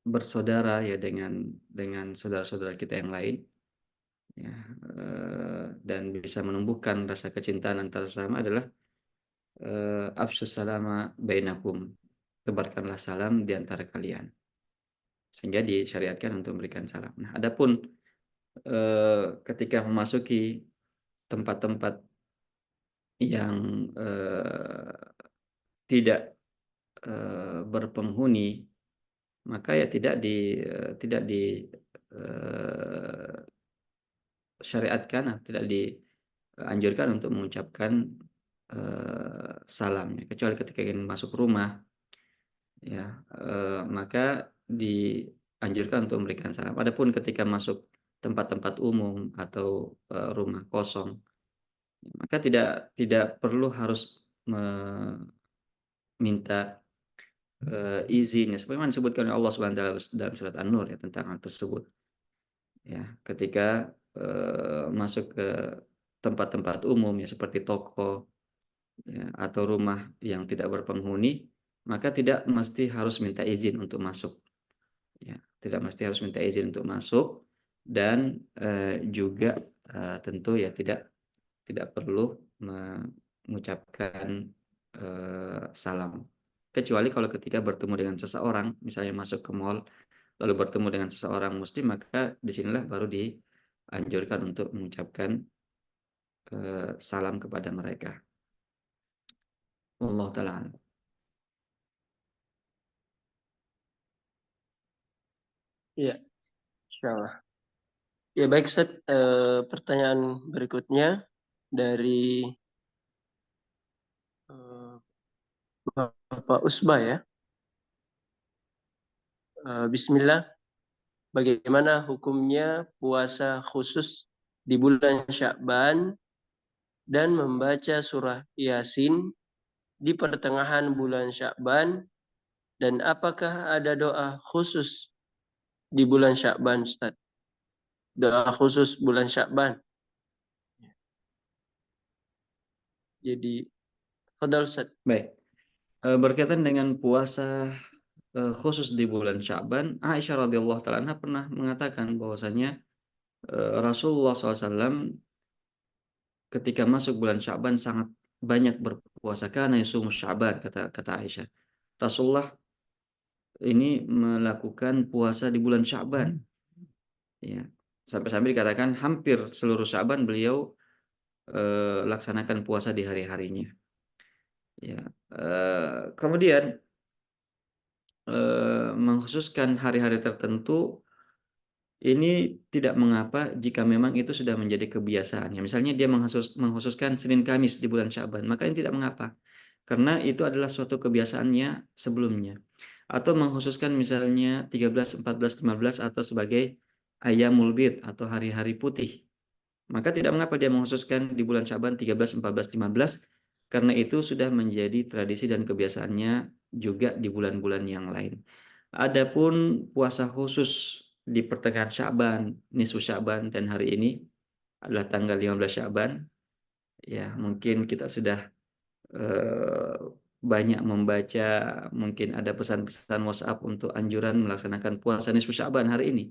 bersaudara ya dengan saudara-saudara kita yang lain, ya, dan bisa menumbuhkan rasa kecintaan antara sesama adalah afsyus salama bainakum, tebarkanlah salam di antara kalian, sehingga disyariatkan untuk memberikan salam. Nah, adapun ketika memasuki tempat-tempat yang tidak berpenghuni, maka ya tidak syariatkan, tidak dianjurkan untuk mengucapkan salam, ya. Kecuali ketika ingin masuk rumah, ya, maka dianjurkan untuk memberikan salam. Adapun ketika masuk tempat-tempat umum atau rumah kosong, maka tidak perlu harus meminta izin, ya, sebagaimana disebutkan oleh Allah Subhanahu wa taala dalam surat An-Nur, ya, tentang hal tersebut. Ya, ketika masuk ke tempat-tempat umum, ya, seperti toko, ya, atau rumah yang tidak berpenghuni, maka tidak mesti harus minta izin untuk masuk, ya, tidak mesti harus minta izin untuk masuk, dan juga tentu ya tidak perlu mengucapkan salam. Kecuali kalau ketika bertemu dengan seseorang, misalnya masuk ke mall, lalu bertemu dengan seseorang muslim, maka disinilah baru dianjurkan untuk mengucapkan salam kepada mereka. Wallahu taala alam. Ya, insyaallah. Ya baik Ustaz, pertanyaan berikutnya dari eh, Bapak Usba ya. Bismillah, bagaimana hukumnya puasa khusus di bulan Sya'ban dan membaca surah Yasin di pertengahan bulan Sya'ban, dan apakah ada doa khusus di bulan Sya'ban Ustaz? Doa khusus bulan Sya'ban. Jadi, fadal Ustaz. Baik, berkaitan dengan puasa khusus di bulan Sya'ban, Aisyah radhiyallahu taala anha pernah mengatakan bahwasanya Rasulullah SAW ketika masuk bulan Sya'ban sangat banyak berpuasa, karena yasumu Sya'ban, kata kata Aisyah. Rasulullah ini melakukan puasa di bulan Sya'ban, ya. Sampai-sampai dikatakan hampir seluruh Sya'ban beliau laksanakan puasa di hari-harinya, ya. Kemudian mengkhususkan hari-hari tertentu ini tidak mengapa jika memang itu sudah menjadi kebiasaan. Ya, misalnya dia mengkhususkan Senin Kamis di bulan Sya'ban, maka ini tidak mengapa. Karena itu adalah suatu kebiasaannya sebelumnya. Atau mengkhususkan misalnya 13, 14, 15 atau sebagai Ayyamul Bid atau hari-hari putih. Maka tidak mengapa dia mengkhususkan di bulan Sya'ban 13, 14, 15, karena itu sudah menjadi tradisi dan kebiasaannya juga di bulan-bulan yang lain. Adapun puasa khusus di pertengahan Sya'ban, nisfu Sya'ban, dan hari ini adalah tanggal 15 Sya'ban, ya mungkin kita sudah eh, banyak membaca, mungkin ada pesan-pesan WhatsApp untuk anjuran melaksanakan puasa nisfu Sya'ban hari ini.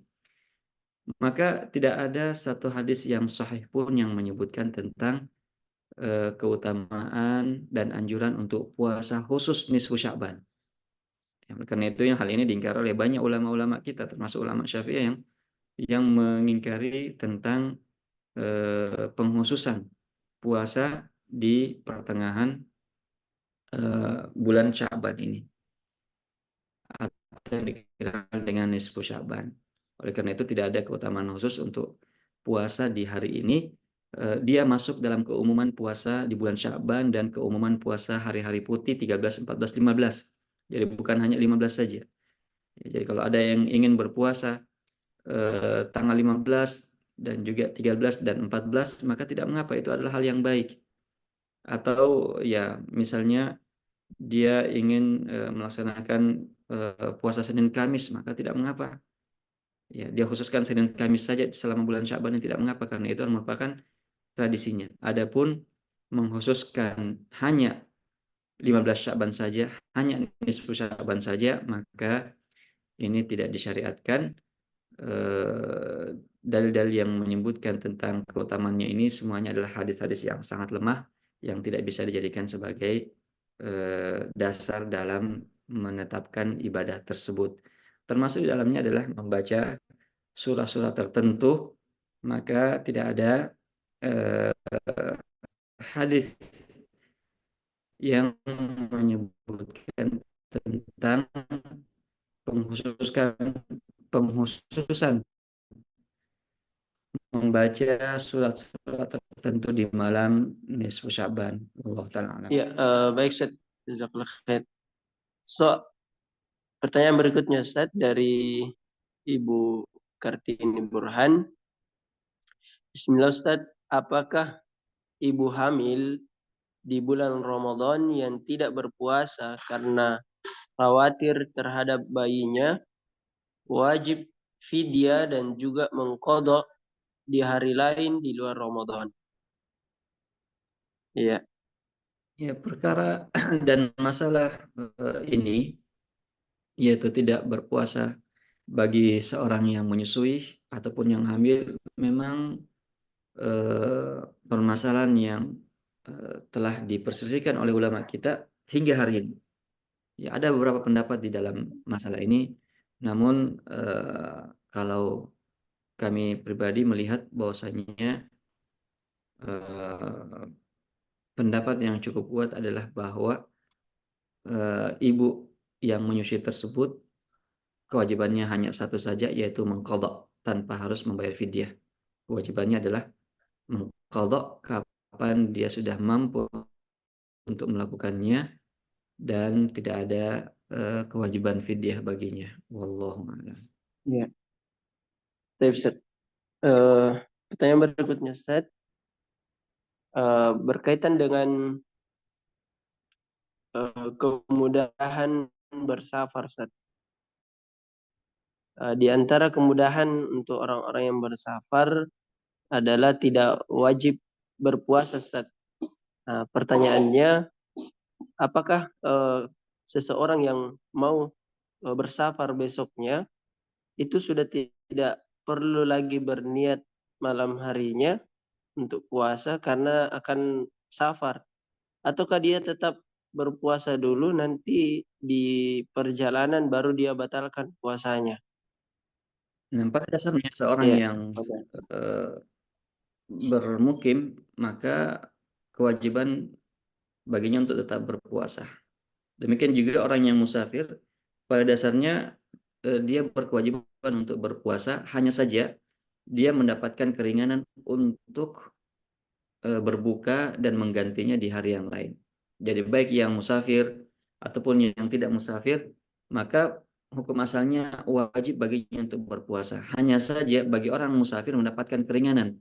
Maka tidak ada satu hadis yang sahih pun yang menyebutkan tentang keutamaan dan anjuran untuk puasa khusus nisfu Sya'ban. Ya, karena itu yang hal ini diingkari oleh banyak ulama-ulama kita, termasuk ulama Syafi'iyah yang mengingkari tentang penghususan puasa di pertengahan bulan Sya'ban ini, atau yang dikenal dengan nisfu Sya'ban. Oleh karena itu tidak ada keutamaan khusus untuk puasa di hari ini. Dia masuk dalam keumuman puasa di bulan Sya'ban dan keumuman puasa hari-hari putih 13, 14, 15. Jadi bukan hanya 15 saja. Ya, jadi kalau ada yang ingin berpuasa tanggal 15 dan juga 13 dan 14, maka tidak mengapa, itu adalah hal yang baik. Atau ya misalnya dia ingin melaksanakan puasa Senin Kamis, maka tidak mengapa. Ya, dia khususkan Senin Kamis saja selama bulan Sya'ban, yang tidak mengapa, karena itu merupakan tradisinya. Adapun mengkhususkan hanya 15 Sya'ban saja, hanya nisfu Sya'ban saja, maka ini tidak disyariatkan, dalil-dalil yang menyebutkan tentang keutamaannya ini semuanya adalah hadis-hadis yang sangat lemah yang tidak bisa dijadikan sebagai dasar dalam menetapkan ibadah tersebut. Termasuk di dalamnya adalah membaca surah-surah tertentu, maka tidak ada hadis yang menyebutkan tentang penghususan membaca surat-surat tertentu di malam nisfu Sya'ban. Allah taala alam. Ya, baik Ustaz. Jazakallah khair. So, pertanyaan berikutnya Ustaz dari Ibu Kartini Burhan. Bismillah Ustaz, apakah ibu hamil di bulan Ramadan yang tidak berpuasa karena khawatir terhadap bayinya wajib fidyah dan juga mengqadha di hari lain di luar Ramadan? Iya. Ya, perkara dan masalah ini yaitu tidak berpuasa bagi seorang yang menyusui ataupun yang hamil memang permasalahan yang telah diperselisihkan oleh ulama kita hingga hari ini. Ya, ada beberapa pendapat di dalam masalah ini, namun kalau kami pribadi melihat bahwasanya pendapat yang cukup kuat adalah bahwa ibu yang menyusui tersebut kewajibannya hanya satu saja, yaitu mengqadha tanpa harus membayar fidyah. Kewajibannya adalah mengqadha kapan dia sudah mampu untuk melakukannya dan tidak ada kewajiban fidyah baginya. Wallahu a'lam. Iya. Baik, Ustaz. Pertanyaan berikutnya Ustaz, berkaitan dengan kemudahan bersafar Ustaz. Di antara kemudahan untuk orang-orang yang bersafar adalah tidak wajib berpuasa Ustaz. Pertanyaannya, apakah seseorang yang mau bersafar besoknya itu sudah tidak perlu lagi berniat malam harinya untuk puasa karena akan safar, ataukah dia tetap berpuasa dulu nanti di perjalanan baru dia batalkan puasanya? Nah, pada dasarnya seorang Iya. yang bermukim maka kewajiban baginya untuk tetap berpuasa. Demikian juga orang yang musafir pada dasarnya dia berkewajiban untuk berpuasa, hanya saja dia mendapatkan keringanan untuk berbuka dan menggantinya di hari yang lain. Jadi baik yang musafir ataupun yang tidak musafir, maka hukum asalnya wajib baginya untuk berpuasa. Hanya saja bagi orang musafir mendapatkan keringanan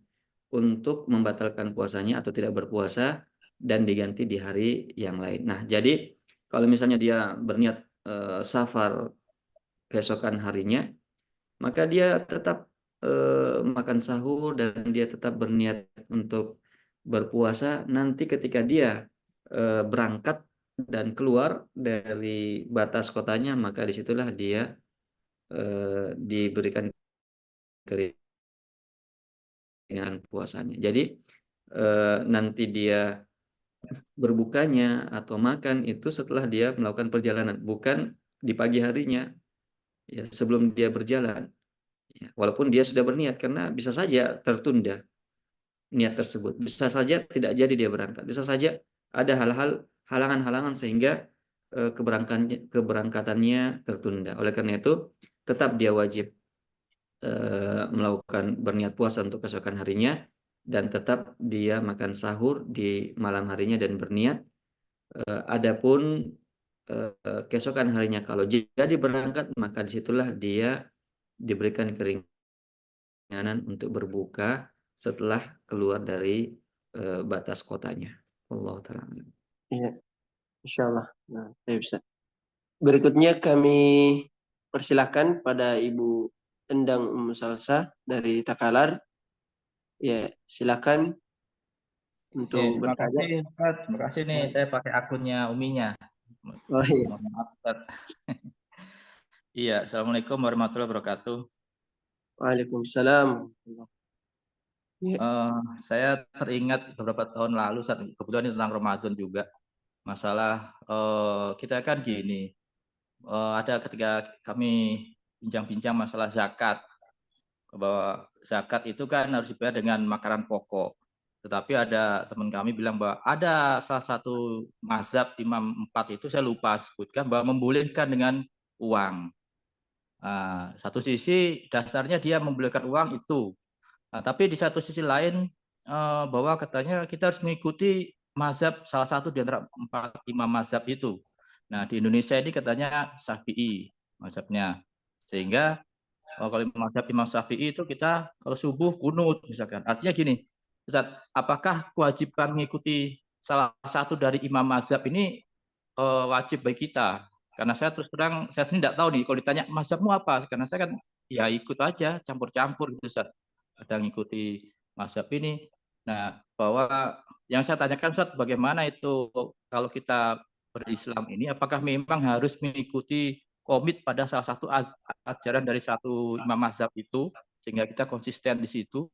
untuk membatalkan puasanya atau tidak berpuasa dan diganti di hari yang lain. Nah, jadi kalau misalnya dia berniat safar keesokan harinya, maka dia tetap makan sahur dan dia tetap berniat untuk berpuasa. Nanti ketika dia berangkat dan keluar dari batas kotanya, maka disitulah dia diberikan keringanan puasanya. Jadi nanti dia berbukanya atau makan itu setelah dia melakukan perjalanan, bukan di pagi harinya, ya sebelum dia berjalan. Ya, walaupun dia sudah berniat, karena bisa saja tertunda niat tersebut, bisa saja tidak jadi dia berangkat, bisa saja ada hal-hal halangan-halangan sehingga keberangkatannya tertunda. Oleh karena itu tetap dia wajib melakukan berniat puasa untuk keesokan harinya dan tetap dia makan sahur di malam harinya dan berniat. Adapun keesokan harinya kalau jadi berangkat, maka disitulah dia diberikan keringanan untuk berbuka setelah keluar dari batas kotanya. Allah taala. Iya, insyaallah. Nah, saya bisa. Berikutnya kami persilahkan pada Ibu Endang Salsa dari Takalar. Ya, silakan Oke, untuk terima bertanya. kasih Ustaz. Terima kasih nih, saya pakai akunnya Uminya. Oh iya. Mohon maaf Ustaz. Iya, Assalamualaikum warahmatullahi wabarakatuh. Waalaikumsalam. Ya. Saya teringat beberapa tahun lalu, saat kebetulan ini tentang Ramadan juga. Masalah kita kan gini, ada ketika kami bincang-bincang masalah zakat, bahwa zakat itu kan harus dibayar dengan makanan pokok. Tetapi ada teman kami bilang bahwa ada salah satu mazhab Imam 4 itu, saya lupa sebutkan, bahwa membolehkan dengan uang. Satu sisi dasarnya dia membolehkan uang itu. Tapi di satu sisi lain bahwa katanya kita harus mengikuti mazhab salah satu di antara 4 imam mazhab itu. Nah, di Indonesia ini katanya Syafi'i mazhabnya. Sehingga kalau mazhab Imam Syafi'i itu kita kalau subuh kunut misalkan. Artinya gini, Ustaz, apakah kewajiban mengikuti salah satu dari imam mazhab ini wajib bagi kita? Karena saya terus terang, saya sendiri tidak tahu nih, kalau ditanya mazhabmu apa? Karena saya kan ya ikut aja, campur-campur gitu, Ustaz. Ada ngikuti mazhab ini. Nah, bahwa yang saya tanyakan, Ustaz, bagaimana itu kalau kita berislam ini, apakah memang harus mengikuti komit pada salah satu ajaran dari satu imam mazhab itu, sehingga kita konsisten di situ,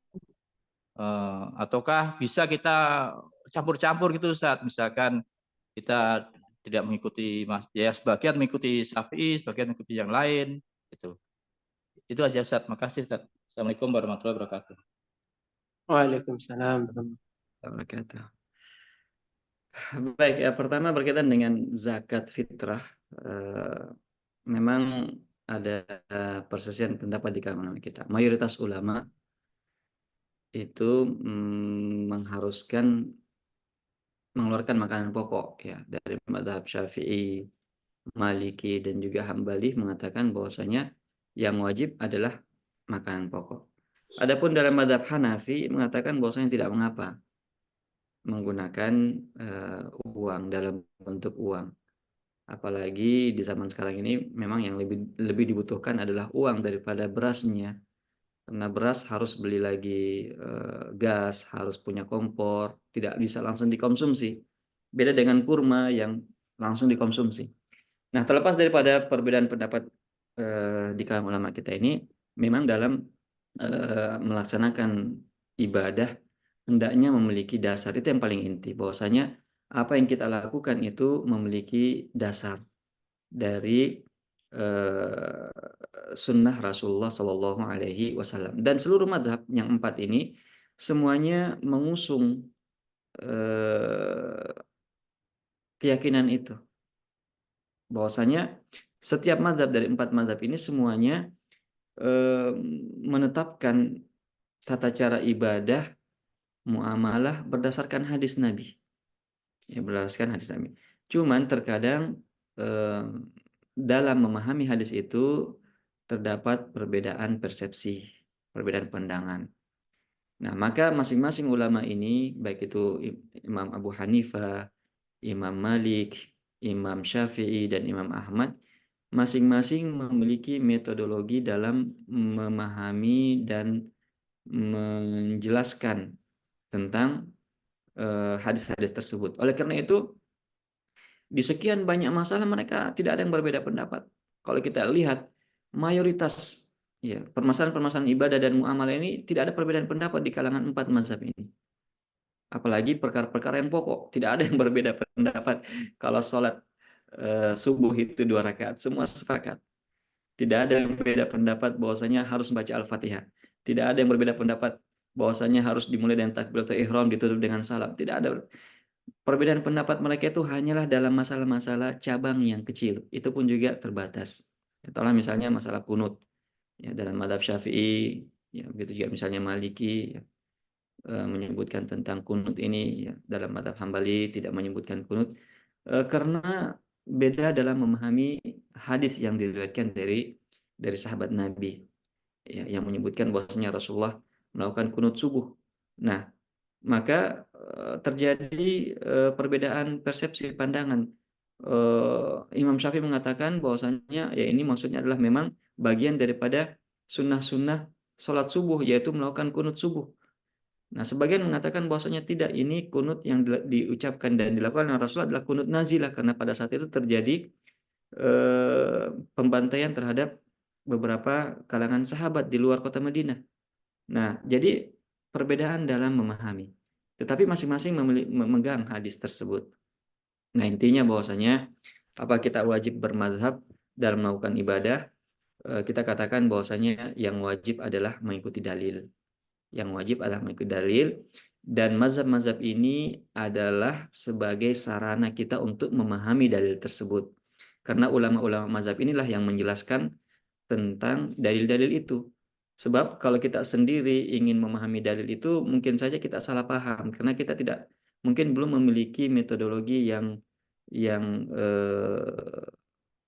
ataukah bisa kita campur-campur gitu, Ustaz? Misalkan kita tidak mengikuti ya sebagian mengikuti Syafi'i, sebagian mengikuti yang lain gitu. Itu aja, Ustaz. Makasih, Ustaz. Assalamualaikum warahmatullahi wabarakatuh. Waalaikumsalam. Wabarakatuh. Baik, ya pertama berkaitan dengan zakat fitrah, memang ada perselisihan pendapat di kalangan kita. Mayoritas ulama itu mengharuskan mengeluarkan makanan pokok ya, dari mazhab Syafi'i, Maliki dan juga Hambali mengatakan bahwasanya yang wajib adalah makanan pokok. Adapun dalam mazhab Hanafi mengatakan bahwasanya tidak mengapa menggunakan uang dalam bentuk uang. Apalagi di zaman sekarang ini memang yang lebih dibutuhkan adalah uang daripada berasnya. Karena beras harus beli lagi gas, harus punya kompor, tidak bisa langsung dikonsumsi. Beda dengan kurma yang langsung dikonsumsi. Nah, terlepas daripada perbedaan pendapat di kalangan ulama kita ini, memang dalam melaksanakan ibadah hendaknya memiliki dasar. Itu yang paling inti, bahwasanya apa yang kita lakukan itu memiliki dasar dari sunnah Rasulullah Shallallahu Alaihi Wasallam. Dan seluruh madhab yang 4 ini semuanya mengusung keyakinan itu, bahwasanya setiap madhab dari 4 madhab ini semuanya menetapkan tata cara ibadah muamalah berdasarkan hadis Nabi. Ya, berdasarkan hadis Nabi. Cuman terkadang dalam memahami hadis itu terdapat perbedaan persepsi, perbedaan pandangan. Nah, maka masing-masing ulama ini, baik itu Imam Abu Hanifah, Imam Malik, Imam Syafi'i, dan Imam Ahmad, masing-masing memiliki metodologi dalam memahami dan menjelaskan tentang hadis-hadis tersebut. Oleh karena itu, di sekian banyak masalah mereka tidak ada yang berbeda pendapat. Kalau kita lihat mayoritas ya permasalahan-permasalahan ibadah dan muamalah ini tidak ada perbedaan pendapat di kalangan 4 mazhab ini. Apalagi perkara-perkara yang pokok, tidak ada yang berbeda pendapat. Kalau sholat subuh itu 2 rakaat, semua sepakat. Tidak ada yang berbeda pendapat bahwasanya harus membaca Al-Fatihah. Tidak ada yang berbeda pendapat bahwasanya harus dimulai dengan takbiratul ihram ditutup dengan salam. Tidak ada. Perbedaan pendapat mereka itu hanyalah dalam masalah-masalah cabang yang kecil. Itu pun juga terbatas. Contohnya misalnya masalah kunut. Ya, dalam mazhab Syafi'i, ya, begitu juga misalnya Maliki, ya, menyebutkan tentang kunut ini. Ya, dalam mazhab Hambali tidak menyebutkan kunut. Karena beda dalam memahami hadis yang diriwayatkan dari sahabat Nabi. Ya, yang menyebutkan bahwasanya Rasulullah melakukan kunut subuh. Nah, maka terjadi perbedaan persepsi pandangan. Imam Syafi'i mengatakan bahwasanya ya ini maksudnya adalah memang bagian daripada sunnah-sunnah sholat subuh, yaitu melakukan kunut subuh. Nah, sebagian mengatakan bahwasanya tidak, ini kunut yang diucapkan dan dilakukan oleh Rasulullah adalah kunut nazilah, karena pada saat itu terjadi pembantaian terhadap beberapa kalangan sahabat di luar kota Madinah. Nah, jadi perbedaan dalam memahami. Tetapi masing-masing memegang hadis tersebut. Nah, intinya bahwasanya apa kita wajib bermazhab dalam melakukan ibadah, kita katakan bahwasanya yang wajib adalah mengikuti dalil. Yang wajib adalah mengikuti dalil, dan mazhab-mazhab ini adalah sebagai sarana kita untuk memahami dalil tersebut. Karena ulama-ulama mazhab inilah yang menjelaskan tentang dalil-dalil itu. Sebab kalau kita sendiri ingin memahami dalil itu, mungkin saja kita salah paham karena kita tidak mungkin belum memiliki metodologi yang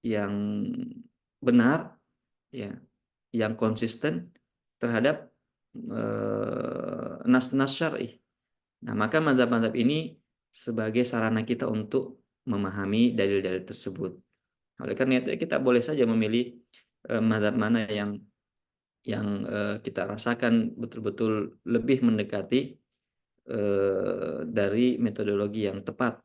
yang benar, ya, yang konsisten terhadap nas-nas syar'i. Nah, maka mazhab-mazhab ini sebagai sarana kita untuk memahami dalil-dalil tersebut. Oleh karena itu kita boleh saja memilih mazhab mana yang kita rasakan betul-betul lebih mendekati dari metodologi yang tepat.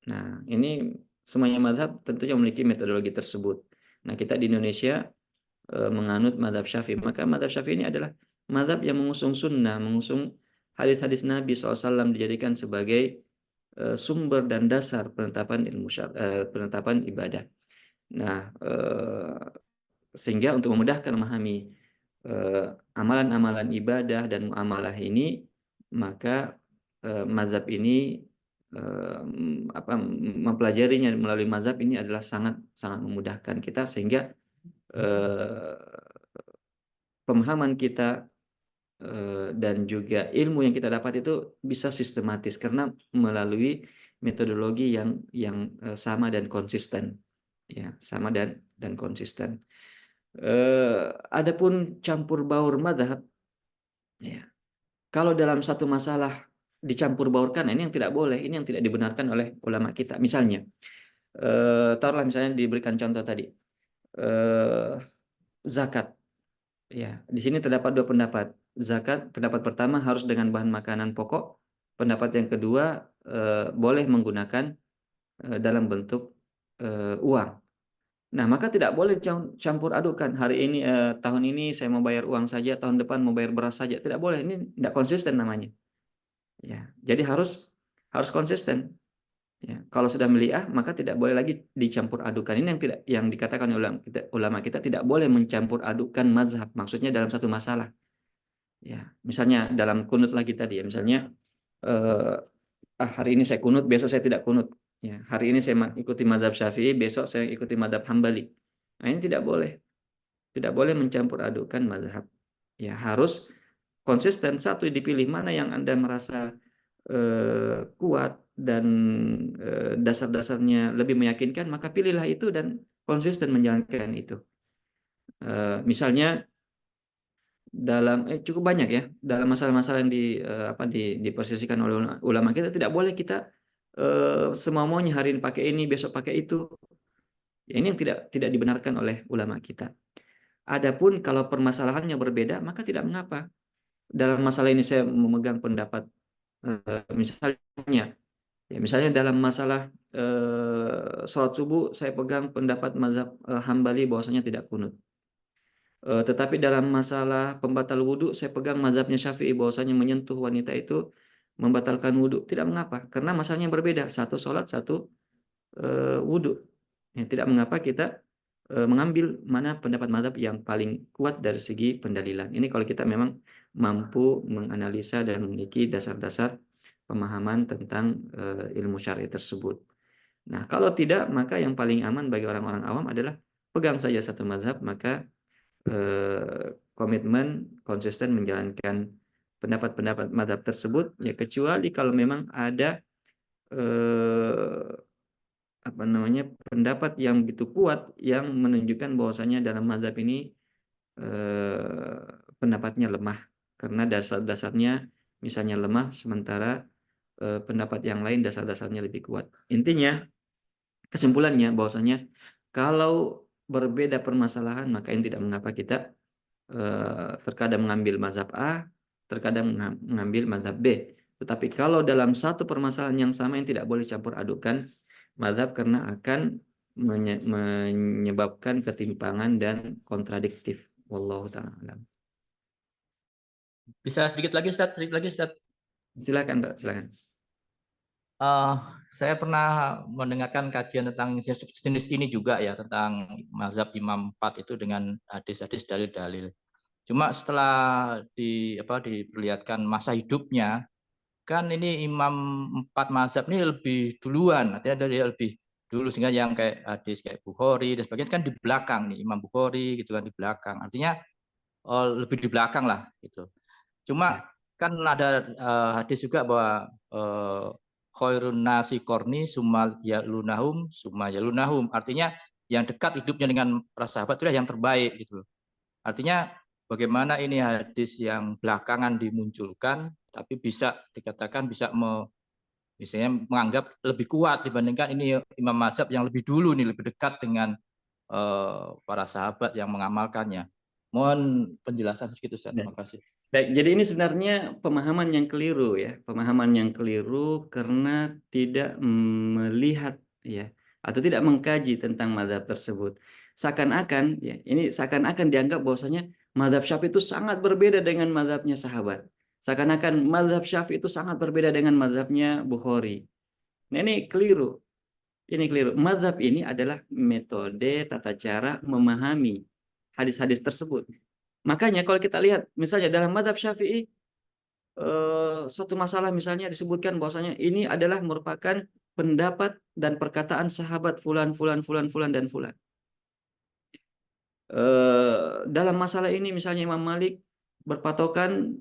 Nah, ini semuanya mazhab tentunya memiliki metodologi tersebut. Nah, kita di Indonesia menganut mazhab Syafi'i. Maka mazhab Syafi'i ini adalah mazhab yang mengusung sunnah, mengusung hadis-hadis Nabi SAW, dijadikan sebagai sumber dan dasar penetapan penetapan ibadah. Nah, sehingga untuk memudahkan memahami amalan-amalan ibadah dan muamalah ini, maka mazhab ini mempelajarinya melalui mazhab ini adalah sangat sangat memudahkan kita, sehingga pemahaman kita dan juga ilmu yang kita dapat itu bisa sistematis karena melalui metodologi yang sama dan konsisten, ya, sama dan konsisten. Adapun campur baur mazhab, ya, kalau dalam satu masalah dicampur baurkan, ini yang tidak boleh, ini yang tidak dibenarkan oleh ulama kita. Misalnya, taruhlah misalnya diberikan contoh tadi, zakat. Ya, di sini terdapat dua pendapat. Zakat, pendapat pertama harus dengan bahan makanan pokok. Pendapat yang kedua boleh menggunakan dalam bentuk uang. Nah, maka tidak boleh campur adukan. Hari ini, tahun ini saya mau bayar uang saja, tahun depan mau bayar beras saja. Tidak boleh. Ini tidak konsisten namanya. Ya, jadi harus konsisten. Ya, kalau sudah meliah maka tidak boleh lagi dicampur adukan. Ini yang dikatakan ulama kita tidak boleh mencampur adukan mazhab. Maksudnya dalam satu masalah. Ya, misalnya dalam kunut lagi tadi ya, misalnya hari ini saya kunut, besok saya tidak kunut. Ya, hari ini saya ikuti mazhab Syafi'i, besok saya ikuti mazhab Hambali. Nah, ini tidak boleh. Tidak boleh mencampur adukan mazhab. Ya, harus konsisten, satu dipilih mana yang Anda merasa kuat dan dasar-dasarnya lebih meyakinkan, maka pilihlah itu dan konsisten menjalankan itu. Misalnya dalam cukup banyak ya dalam masalah-masalah yang diposisikan oleh ulama kita, tidak boleh kita semau maunya hari ini pakai ini, besok pakai itu. Ya, ini yang tidak dibenarkan oleh ulama kita. Adapun kalau permasalahannya berbeda, maka tidak mengapa. Dalam masalah ini saya memegang pendapat misalnya dalam masalah sholat subuh saya pegang pendapat mazhab Hambali bahwasanya tidak kunut. Tetapi dalam masalah pembatal wudhu saya pegang mazhabnya Syafi'i bahwasanya menyentuh wanita itu membatalkan wudhu. Tidak mengapa, karena masalahnya berbeda. Satu sholat, satu wudhu. Ya, tidak mengapa kita mengambil mana pendapat mazhab yang paling kuat dari segi pendalilan. Ini kalau kita memang mampu menganalisa dan memiliki dasar-dasar pemahaman tentang ilmu syar'i tersebut. Nah, kalau tidak, maka yang paling aman bagi orang-orang awam adalah pegang saja satu mazhab, maka komitmen konsisten menjalankan pendapat-pendapat mazhab tersebut, ya, kecuali kalau memang ada pendapat yang begitu kuat yang menunjukkan bahwasanya dalam mazhab ini pendapatnya lemah karena dasar-dasarnya misalnya lemah, sementara pendapat yang lain dasar-dasarnya lebih kuat. Intinya, kesimpulannya bahwasanya kalau berbeda permasalahan, maka ini tidak mengapa kita terkadang mengambil mazhab A, terkadang mengambil mazhab B. Tetapi kalau dalam satu permasalahan yang sama, yang tidak boleh campur adukan mazhab, karena akan menyebabkan ketimpangan dan kontradiktif. Wallahu ta'ala alam. Bisa sedikit lagi Ustaz, sedikit lagi Ustaz. Silakan, Pak, silakan. Saya pernah mendengarkan kajian tentang jenis ini juga ya, tentang mazhab Imam 4 itu dengan hadis-hadis dalil-dalil. Cuma setelah diperlihatkan masa hidupnya, kan ini Imam 4 mazhab ini lebih duluan, artinya dari lebih dulu, sehingga yang kayak hadis kayak Bukhari dan sebagainya kan di belakang nih, Imam Bukhari gitu kan di belakang. Artinya lebih di belakang lah gitu. Cuma kan ada hadis juga bahwa khairun nasi korni summa yalunahum. Artinya yang dekat hidupnya dengan para sahabat itulah yang terbaik gitu. Artinya bagaimana ini hadis yang belakangan dimunculkan tapi bisa dikatakan bisa misalnya menganggap lebih kuat dibandingkan ini imam mazhab yang lebih dulu nih, lebih dekat dengan para sahabat yang mengamalkannya. Mohon penjelasan sedikit Ustaz. Terima kasih. Baik, jadi ini sebenarnya pemahaman yang keliru ya, pemahaman yang keliru karena tidak melihat ya atau tidak mengkaji tentang mazhab tersebut. Seakan-akan ya, ini seakan-akan dianggap bahwasanya mazhab Syafi'i itu sangat berbeda dengan mazhabnya sahabat. Seakan-akan mazhab Syafi'i itu sangat berbeda dengan mazhabnya Bukhari. Nah, ini keliru. Ini keliru. Mazhab ini adalah metode tata cara memahami hadis-hadis tersebut. Makanya kalau kita lihat misalnya dalam mazhab Syafi'i suatu masalah misalnya disebutkan bahwasanya ini adalah merupakan pendapat dan perkataan sahabat fulan dan fulan. Dalam masalah ini misalnya Imam Malik berpatokan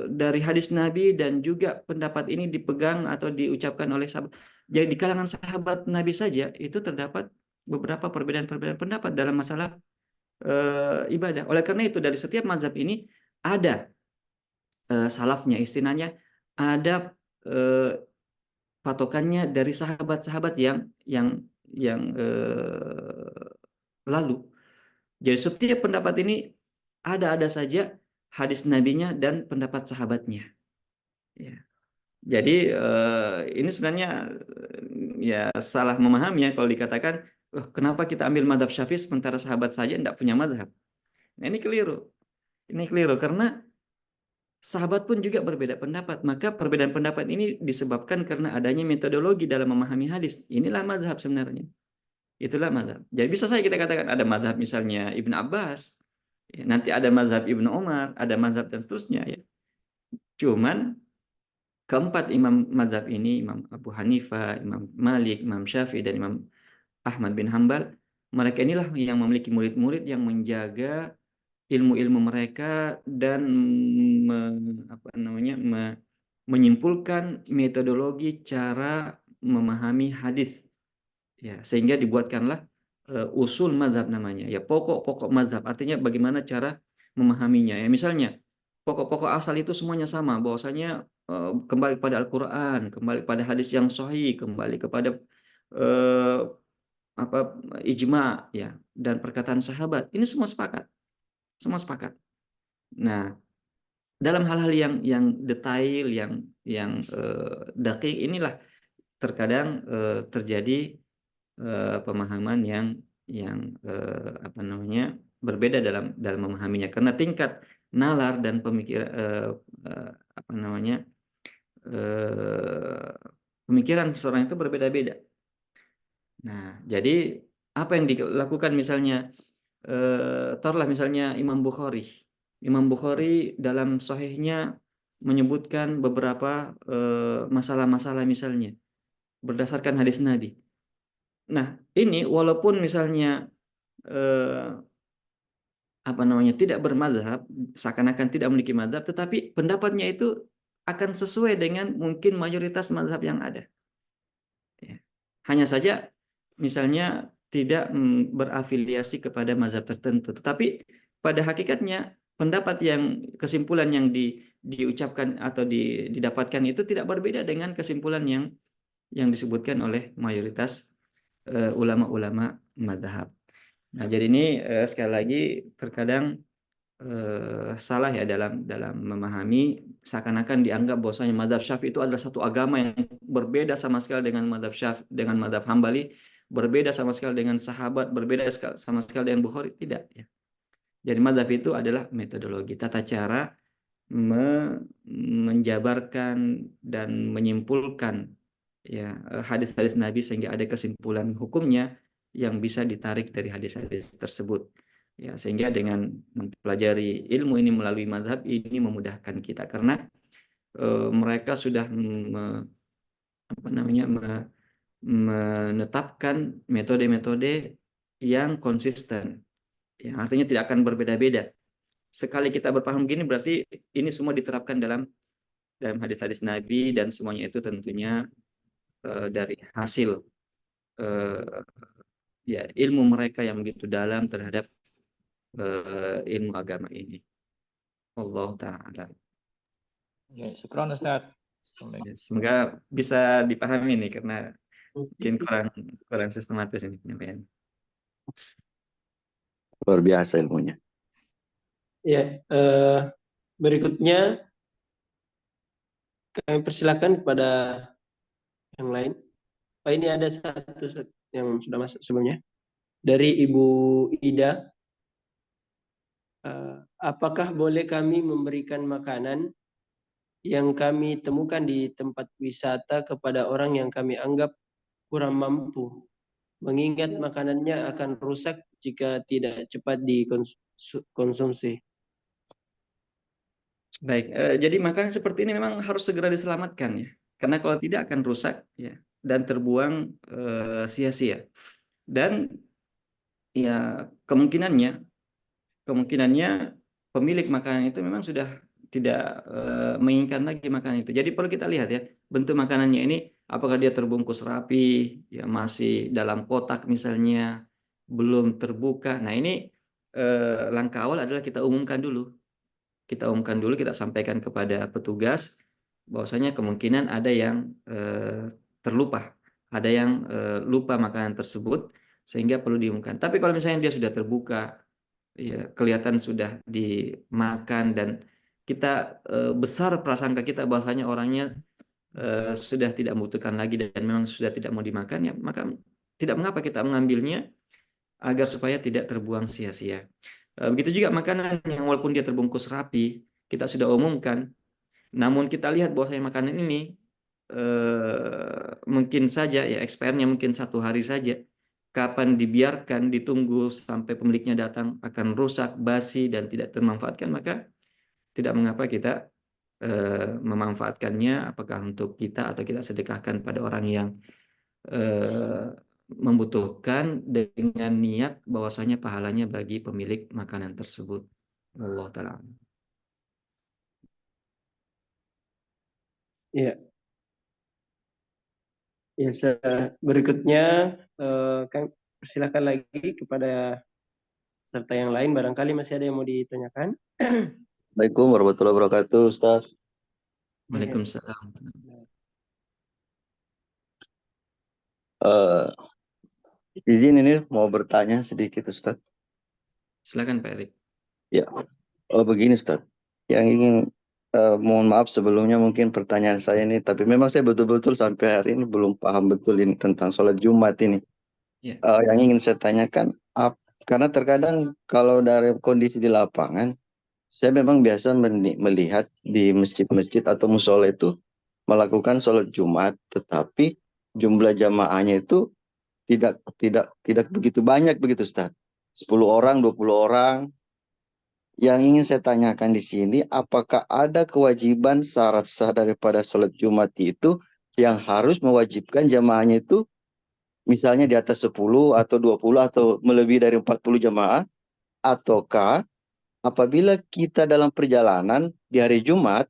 dari hadis Nabi dan juga pendapat ini dipegang atau diucapkan oleh sahabat. Jadi di kalangan sahabat Nabi saja itu terdapat beberapa perbedaan-perbedaan pendapat dalam masalah ibadah. Oleh karena itu dari setiap mazhab ini ada salafnya, istilahnya ada patokannya dari sahabat-sahabat yang lalu. Jadi setiap pendapat ini ada saja hadis nabinya dan pendapat sahabatnya. Ya. Jadi ini sebenarnya ya salah memahami ya kalau dikatakan kenapa kita ambil mazhab Syafi'i sementara sahabat saja tidak punya mazhab. Nah, ini keliru. Ini keliru karena sahabat pun juga berbeda pendapat. Maka perbedaan pendapat ini disebabkan karena adanya metodologi dalam memahami hadis. Inilah mazhab sebenarnya. Itulah mazhab. Jadi bisa saja kita katakan ada mazhab misalnya Ibn Abbas, ya, nanti ada mazhab Ibn Umar, ada mazhab dan seterusnya. Ya. Cuman keempat imam mazhab ini, Imam Abu Hanifah, Imam Malik, Imam Syafi'i, dan Imam Ahmad bin Hambal, mereka inilah yang memiliki murid-murid yang menjaga ilmu-ilmu mereka dan menyimpulkan metodologi cara memahami hadis. Ya, sehingga dibuatkanlah usul mazhab namanya. Ya, pokok-pokok mazhab. Artinya bagaimana cara memahaminya. Ya, misalnya pokok-pokok asal itu semuanya sama. Bahwasanya kembali kepada Al-Quran, kembali pada hadis yang sahih, kembali kepada ijma, ya, dan perkataan sahabat. Ini semua sepakat. Semua sepakat. Nah, dalam hal-hal yang detail, yang dakik inilah terkadang terjadi pemahaman yang berbeda dalam memahaminya karena tingkat nalar dan pemikiran seseorang itu berbeda-beda. Nah, jadi apa yang dilakukan misalnya taruhlah misalnya Imam Bukhari dalam sahihnya menyebutkan beberapa masalah-masalah misalnya berdasarkan hadis Nabi. Nah, ini walaupun misalnya tidak bermadzhab, seakan-akan tidak memiliki madzhab, tetapi pendapatnya itu akan sesuai dengan mungkin mayoritas mazhab yang ada. Ya. Hanya saja misalnya tidak berafiliasi kepada mazhab tertentu, tetapi pada hakikatnya pendapat kesimpulan yang diucapkan atau didapatkan itu tidak berbeda dengan kesimpulan yang disebutkan oleh mayoritas ulama-ulama mazhab. Nah, jadi ini sekali lagi terkadang salah ya dalam memahami, seakan-akan dianggap bahwasanya mazhab Syafi'i itu adalah satu agama yang berbeda sama sekali dengan mazhab Hambali. berbeda sama sekali dengan sahabat, berbeda sama sekali dengan Bukhari, tidak ya. Jadi mazhab itu adalah metodologi, tata cara menjabarkan dan menyimpulkan ya hadis-hadis Nabi sehingga ada kesimpulan hukumnya yang bisa ditarik dari hadis-hadis tersebut. Ya, sehingga dengan mempelajari ilmu ini melalui mazhab ini memudahkan kita karena mereka sudah menetapkan metode-metode yang konsisten. Ya, artinya tidak akan berbeda-beda. Sekali kita berpaham gini berarti ini semua diterapkan dalam hadis-hadis Nabi dan semuanya itu tentunya dari hasil ya ilmu mereka yang begitu dalam terhadap ilmu agama ini. Allah taala. Ya, syukran Ustaz. Ya, semoga bisa dipahami nih karena mungkin kurang sistematis ini penyampaian. Luar biasa ilmunya. Ya, berikutnya kami persilakan kepada yang lain. Oh, ini ada satu yang sudah masuk sebelumnya dari Ibu Ida. Apakah boleh kami memberikan makanan yang kami temukan di tempat wisata kepada orang yang kami anggap kurang mampu, mengingat makanannya akan rusak jika tidak cepat dikonsumsi? Baik, jadi makanan seperti ini memang harus segera diselamatkan ya, karena kalau tidak akan rusak ya dan terbuang sia-sia. Dan ya kemungkinannya pemilik makanan itu memang sudah tidak menginginkan lagi makanan itu. Jadi perlu kita lihat ya bentuk makanannya ini, apakah dia terbungkus rapi, ya masih dalam kotak misalnya, belum terbuka. Nah ini langkah awal adalah kita umumkan dulu. Kita sampaikan kepada petugas bahwasanya kemungkinan ada yang terlupa, ada yang lupa makanan tersebut sehingga perlu diumumkan. Tapi kalau misalnya dia sudah terbuka, ya kelihatan sudah dimakan dan kita besar prasangka kita bahwasanya orangnya sudah tidak membutuhkan lagi dan memang sudah tidak mau dimakan, ya maka tidak mengapa kita mengambilnya agar supaya tidak terbuang sia-sia. Begitu juga makanan yang walaupun dia terbungkus rapi, kita sudah umumkan, namun kita lihat bahwasanya makanan ini mungkin saja ya expirednya mungkin 1 hari saja. Kapan dibiarkan, ditunggu sampai pemiliknya datang akan rusak, basi dan tidak termanfaatkan, maka tidak mengapa kita memanfaatkannya, apakah untuk kita atau kita sedekahkan pada orang yang membutuhkan dengan niat bahwasanya pahalanya bagi pemilik makanan tersebut. Allah taala. Ya. Ya, berikutnya kami persilakan lagi kepada serta yang lain, barangkali masih ada yang mau ditanyakan. Assalamualaikum warahmatullahi wabarakatuh, Ustaz. Waalaikumsalam. Izin ini mau bertanya sedikit, Ustaz. Silakan Pak Erik. Ya, begini Ustaz. Yang ingin mohon maaf sebelumnya mungkin pertanyaan saya ini, tapi memang saya betul-betul sampai hari ini belum paham betul ini tentang sholat Jumat ini. Ya. Yang ingin saya tanyakan, karena terkadang kalau dari kondisi di lapangan, saya memang biasa melihat di masjid-masjid atau musola itu melakukan sholat Jumat, tetapi jumlah jamaahnya itu tidak begitu banyak begitu Ustaz. 10 orang, 20 orang. Yang ingin saya tanyakan di sini, apakah ada kewajiban syarat sah daripada sholat Jumat itu yang harus mewajibkan jamaahnya itu misalnya di atas 10 atau 20 atau melebihi dari 40 jamaah, ataukah apabila kita dalam perjalanan di hari Jumat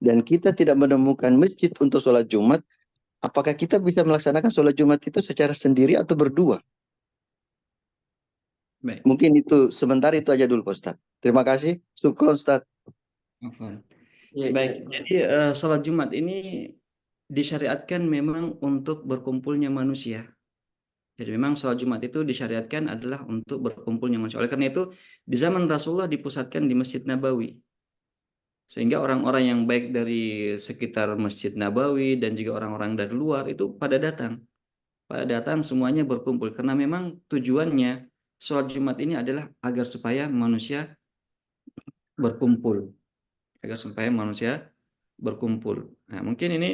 dan kita tidak menemukan masjid untuk sholat Jumat, apakah kita bisa melaksanakan sholat Jumat itu secara sendiri atau berdua? Baik. Mungkin itu sebentar itu aja dulu Pak Ustaz. Terima kasih. Syukur Ustaz. Baik, jadi sholat Jumat ini disyariatkan memang untuk berkumpulnya manusia. Jadi memang sholat Jumat itu disyariatkan adalah untuk berkumpulnya manusia. Oleh karena itu di zaman Rasulullah dipusatkan di Masjid Nabawi. Sehingga orang-orang yang baik dari sekitar Masjid Nabawi dan juga orang-orang dari luar itu pada datang. pada datang semuanya berkumpul karena memang tujuannya sholat Jumat ini adalah agar supaya manusia berkumpul, agar supaya manusia berkumpul. Nah, mungkin ini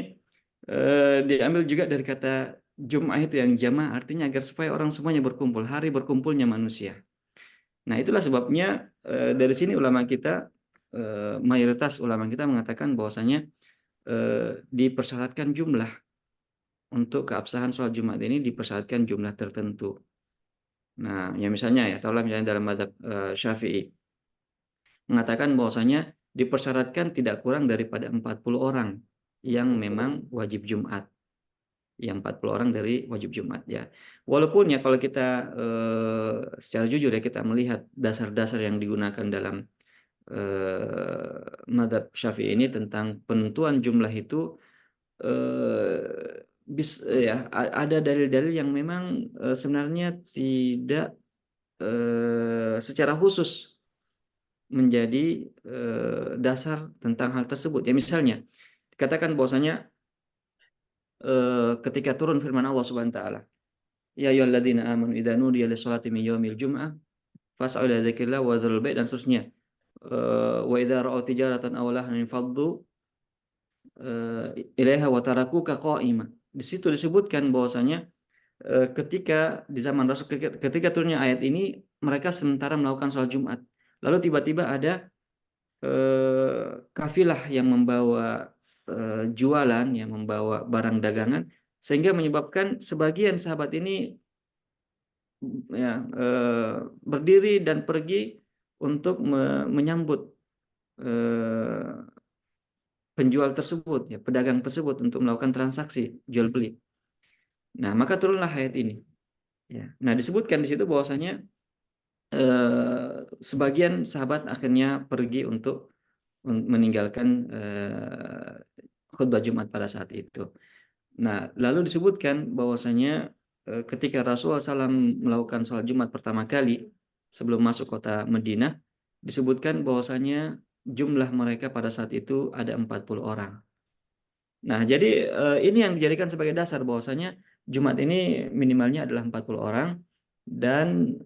diambil juga dari kata Jum'ah itu yang jamaah, artinya agar supaya orang semuanya berkumpul, hari berkumpulnya manusia. Nah, itulah sebabnya dari sini ulama kita, mayoritas ulama kita mengatakan bahwasanya dipersyaratkan jumlah untuk keabsahan sholat Jumat ini, dipersyaratkan jumlah tertentu. Nah, ya misalnya ya, tahulah misalnya dalam mazhab Syafi'i mengatakan bahwasanya dipersyaratkan tidak kurang daripada 40 orang yang memang wajib Jumat. Yang 40 orang dari wajib Jumat ya. Walaupun ya kalau kita secara jujur ya kita melihat dasar-dasar yang digunakan dalam mazhab Syafi'i ini tentang penentuan jumlah itu ya ada dalil-dalil yang memang sebenarnya tidak secara khusus menjadi dasar tentang hal tersebut. Ya misalnya dikatakan bahwasanya ketika turun firman Allah Subhanahu wa taala, ya ayyuhalladzina amanu idza nudiya lis-sholati min yaumil jum'ah fas'au ila dzikrillah wa dzarul bai' dan seterusnya. Wa idza ra'aw tijaratan aw lahwan faddu ilaiha wa tarakuka qa'imah. Di situ disebutkan bahwasanya ketika di zaman Rasul ketika turunnya ayat ini mereka sementara melakukan sholat Jumat. Lalu tiba-tiba ada kafilah yang membawa jualan, yang membawa barang dagangan, sehingga menyebabkan sebagian sahabat ini ya berdiri dan pergi untuk menyambut penjual tersebut, ya pedagang tersebut untuk melakukan transaksi jual beli. Nah, maka turunlah ayat ini. Ya. Nah, disebutkan di situ bahwasanya sebagian sahabat akhirnya pergi untuk meninggalkan khutbah Jumat pada saat itu. Nah, lalu disebutkan bahwasanya ketika Rasulullah SAW melakukan sholat Jumat pertama kali sebelum masuk kota Madinah, disebutkan bahwasanya jumlah mereka pada saat itu ada 40 orang. Nah, jadi ini yang dijadikan sebagai dasar bahwasanya Jumat ini minimalnya adalah 40 orang dan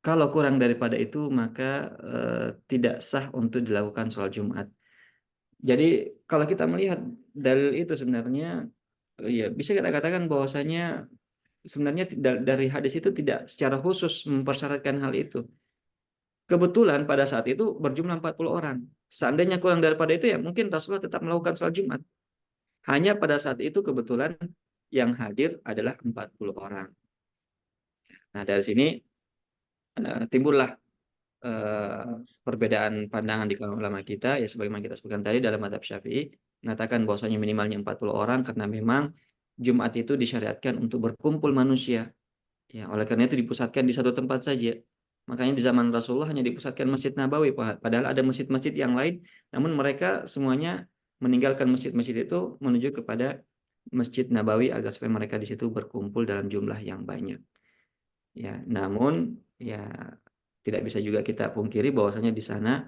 kalau kurang daripada itu maka tidak sah untuk dilakukan sholat Jumat. Jadi kalau kita melihat dalil itu sebenarnya ya bisa kita katakan bahwasanya sebenarnya dari hadis itu tidak secara khusus mempersyaratkan hal itu. Kebetulan pada saat itu berjumlah 40 orang. Seandainya kurang daripada itu ya mungkin Rasulullah tetap melakukan sholat Jumat. Hanya pada saat itu kebetulan yang hadir adalah 40 orang. Nah, dari sini timbullah perbedaan pandangan di kalangan ulama kita, ya sebagaimana kita sebutkan tadi dalam mazhab Syafi'i mengatakan bahwasanya minimalnya 40 orang karena memang Jumat itu disyariatkan untuk berkumpul manusia. Ya, oleh karena itu dipusatkan di satu tempat saja. Makanya di zaman Rasulullah hanya dipusatkan Masjid Nabawi, padahal ada masjid-masjid yang lain, namun mereka semuanya meninggalkan masjid-masjid itu menuju kepada Masjid Nabawi agar supaya mereka di situ berkumpul dalam jumlah yang banyak. Ya, namun ya tidak bisa juga kita pungkiri bahwasanya di sana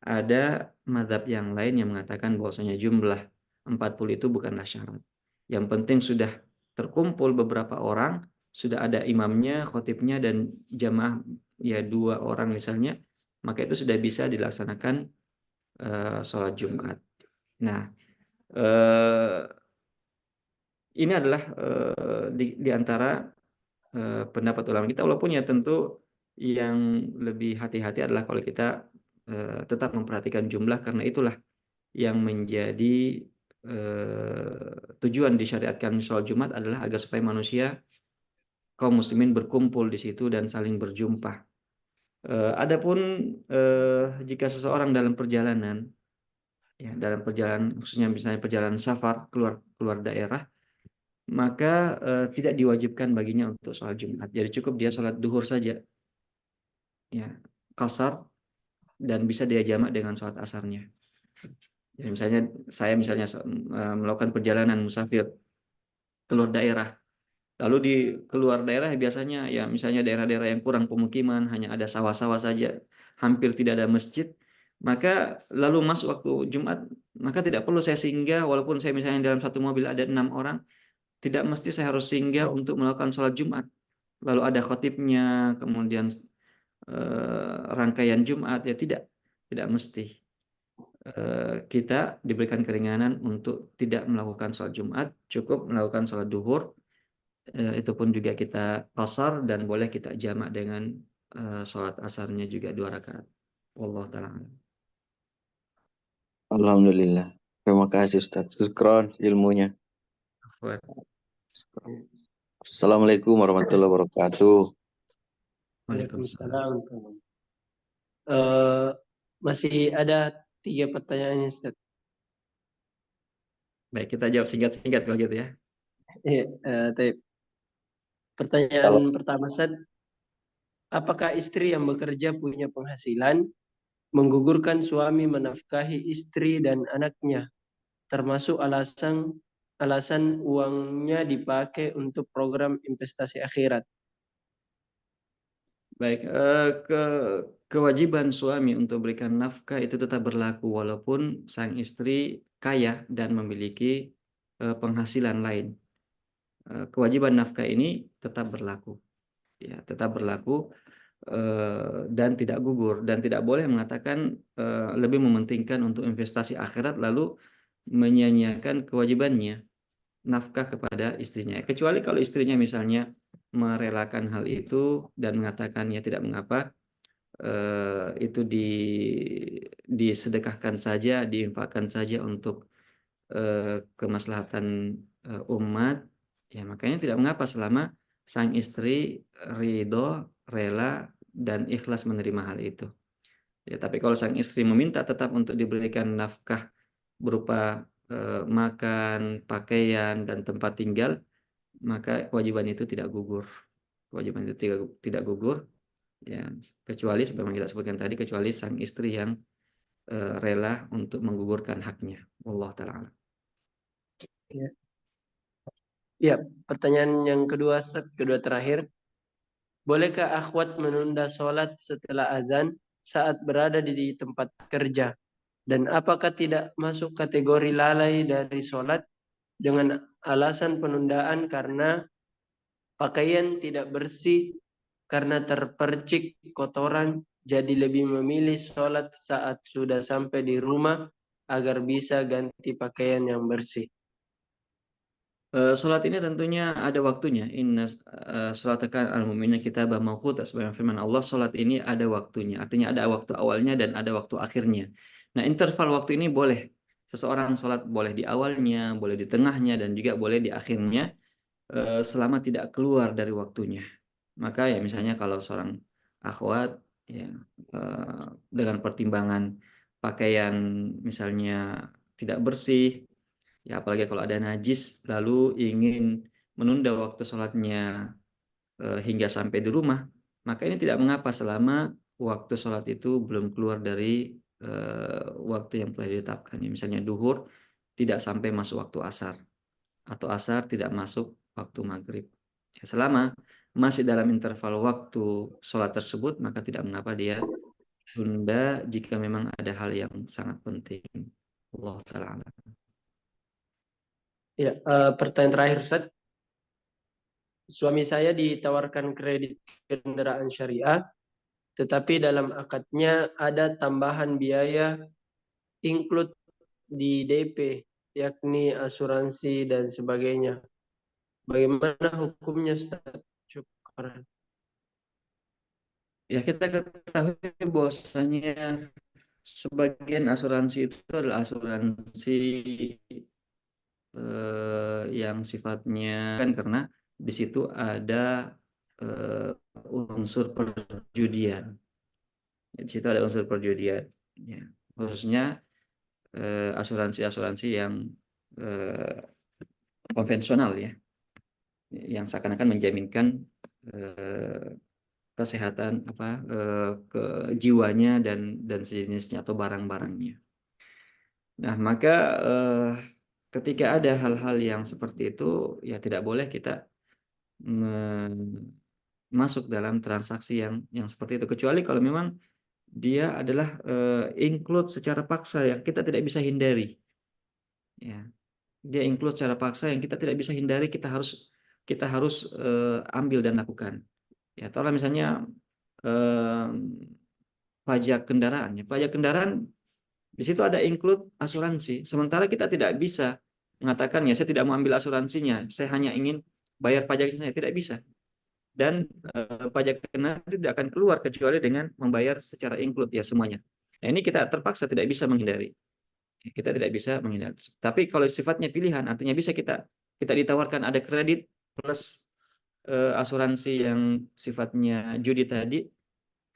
ada mazhab yang lain yang mengatakan bahwasanya jumlah 40 itu bukanlah syarat. Yang penting sudah terkumpul beberapa orang, sudah ada imamnya, khotibnya dan jamaah ya 2 orang misalnya, maka itu sudah bisa dilaksanakan sholat Jumat. Nah, ini adalah di antara pendapat ulama kita, walaupun ya tentu yang lebih hati-hati adalah kalau kita tetap memperhatikan jumlah karena itulah yang menjadi tujuan disyariatkan sholat Jumat adalah agar supaya manusia kaum muslimin berkumpul di situ dan saling berjumpa. Adapun jika seseorang dalam perjalanan ya dalam perjalanan khususnya misalnya perjalanan safar keluar daerah, maka tidak diwajibkan baginya untuk sholat Jumat. Jadi cukup dia sholat duhur saja, ya qashar, dan bisa dia jamak dengan sholat asarnya. Jadi misalnya saya melakukan perjalanan musafir keluar daerah, lalu di keluar daerah biasanya ya misalnya daerah-daerah yang kurang pemukiman, hanya ada sawah-sawah saja, hampir tidak ada masjid, maka lalu masuk waktu Jumat, maka tidak perlu saya singgah, walaupun saya misalnya dalam satu mobil ada 6 orang, tidak mesti saya harus singgah untuk melakukan sholat Jumat. Lalu ada khotibnya, kemudian rangkaian Jumat, ya tidak mesti. Kita diberikan keringanan untuk tidak melakukan sholat Jumat, cukup melakukan sholat duhur. Itu pun juga kita qasar dan boleh kita jamak dengan sholat asarnya juga 2 rakaat. Wallahu ta'ala alam. Alhamdulillah. Terima kasih Ustaz. Syukron ilmunya. Afwan. Assalamualaikum warahmatullahi wabarakatuh. Waalaikumsalam. Waalaikumsalam. Eh, masih ada 3 pertanyaan, Ustaz. Baik, kita jawab singkat-singkat kalau gitu ya. Iya, pertanyaan pertama, Ustaz. Apakah istri yang bekerja punya penghasilan menggugurkan suami menafkahi istri dan anaknya, termasuk alasan uangnya dipakai untuk program investasi akhirat? Baik, kewajiban suami untuk berikan nafkah itu tetap berlaku walaupun sang istri kaya dan memiliki penghasilan lain. Kewajiban nafkah ini tetap berlaku, ya, tetap berlaku dan tidak gugur, dan tidak boleh mengatakan lebih mementingkan untuk investasi akhirat lalu menyia-nyiakan kewajibannya nafkah kepada istrinya. Kecuali kalau istrinya misalnya merelakan hal itu dan mengatakan ya tidak mengapa, itu disedekahkan saja, diinfakkan saja untuk kemaslahatan umat, ya makanya tidak mengapa selama sang istri ridho, rela, dan ikhlas menerima hal itu. Ya, tapi kalau sang istri meminta tetap untuk diberikan nafkah berupa makan, pakaian, dan tempat tinggal, maka kewajiban itu tidak gugur. Kewajiban itu tidak gugur, ya, kecuali seperti kita sebutkan tadi, kecuali sang istri yang rela untuk menggugurkan haknya. Wallahu ta'ala alam. Ya. Ya, pertanyaan yang kedua, Ustaz, kedua terakhir. Bolehkah akhwat menunda sholat setelah azan saat berada di tempat kerja? Dan apakah tidak masuk kategori lalai dari sholat dengan alasan penundaan karena pakaian tidak bersih karena terpercik kotoran, jadi lebih memilih sholat saat sudah sampai di rumah agar bisa ganti pakaian yang bersih? Salat ini tentunya ada waktunya. Inna salatakan al-mu'minina kitaban mawquta, sebagaimana firman Allah, salat ini ada waktunya. Artinya ada waktu awalnya dan ada waktu akhirnya. Nah, interval waktu ini boleh seseorang salat, boleh di awalnya, boleh di tengahnya, dan juga boleh di akhirnya, selama tidak keluar dari waktunya. Maka ya misalnya kalau seorang akhwat ya dengan pertimbangan pakaian misalnya tidak bersih, ya apalagi kalau ada najis, lalu ingin menunda waktu sholatnya hingga sampai di rumah, maka ini tidak mengapa selama waktu sholat itu belum keluar dari waktu yang telah ditetapkan. Ya, misalnya duhur tidak sampai masuk waktu asar, atau asar tidak masuk waktu maghrib. Ya, selama masih dalam interval waktu sholat tersebut, maka tidak mengapa dia tunda jika memang ada hal yang sangat penting. Allah Ta'ala. Ya, pertanyaan terakhir, Ustaz. Suami saya ditawarkan kredit kendaraan syariah, tetapi dalam akadnya ada tambahan biaya include di DP, yakni asuransi dan sebagainya. Bagaimana hukumnya, Ustaz? Syukran. Ya, kita ketahui bahwasanya sebagian asuransi itu adalah asuransi yang sifatnya kan, karena di situ ada unsur perjudian. Di situ ada unsur perjudian. Ya, khususnya asuransi-asuransi yang konvensional ya, yang seakan-akan menjaminkan kesehatan ke jiwanya dan sejenisnya atau barang-barangnya. Nah, maka ketika ada hal-hal yang seperti itu, ya tidak boleh kita masuk dalam transaksi yang seperti itu, kecuali kalau memang dia adalah include secara paksa yang kita tidak bisa hindari. Ya, dia include secara paksa yang kita tidak bisa hindari, kita harus ambil dan lakukan. Ya, taruhlah misalnya eh, pajak kendaraan. Ya, pajak kendaraan di situ ada include asuransi. Sementara kita tidak bisa mengatakan ya saya tidak mau ambil asuransinya, saya hanya ingin bayar pajak saja, tidak bisa. Dan pajak kendaraan tidak akan keluar kecuali dengan membayar secara include ya semuanya. Nah, ini kita terpaksa tidak bisa menghindari. Kita tidak bisa menghindari. Tapi kalau sifatnya pilihan, artinya bisa kita ditawarkan ada kredit plus asuransi yang sifatnya judi tadi,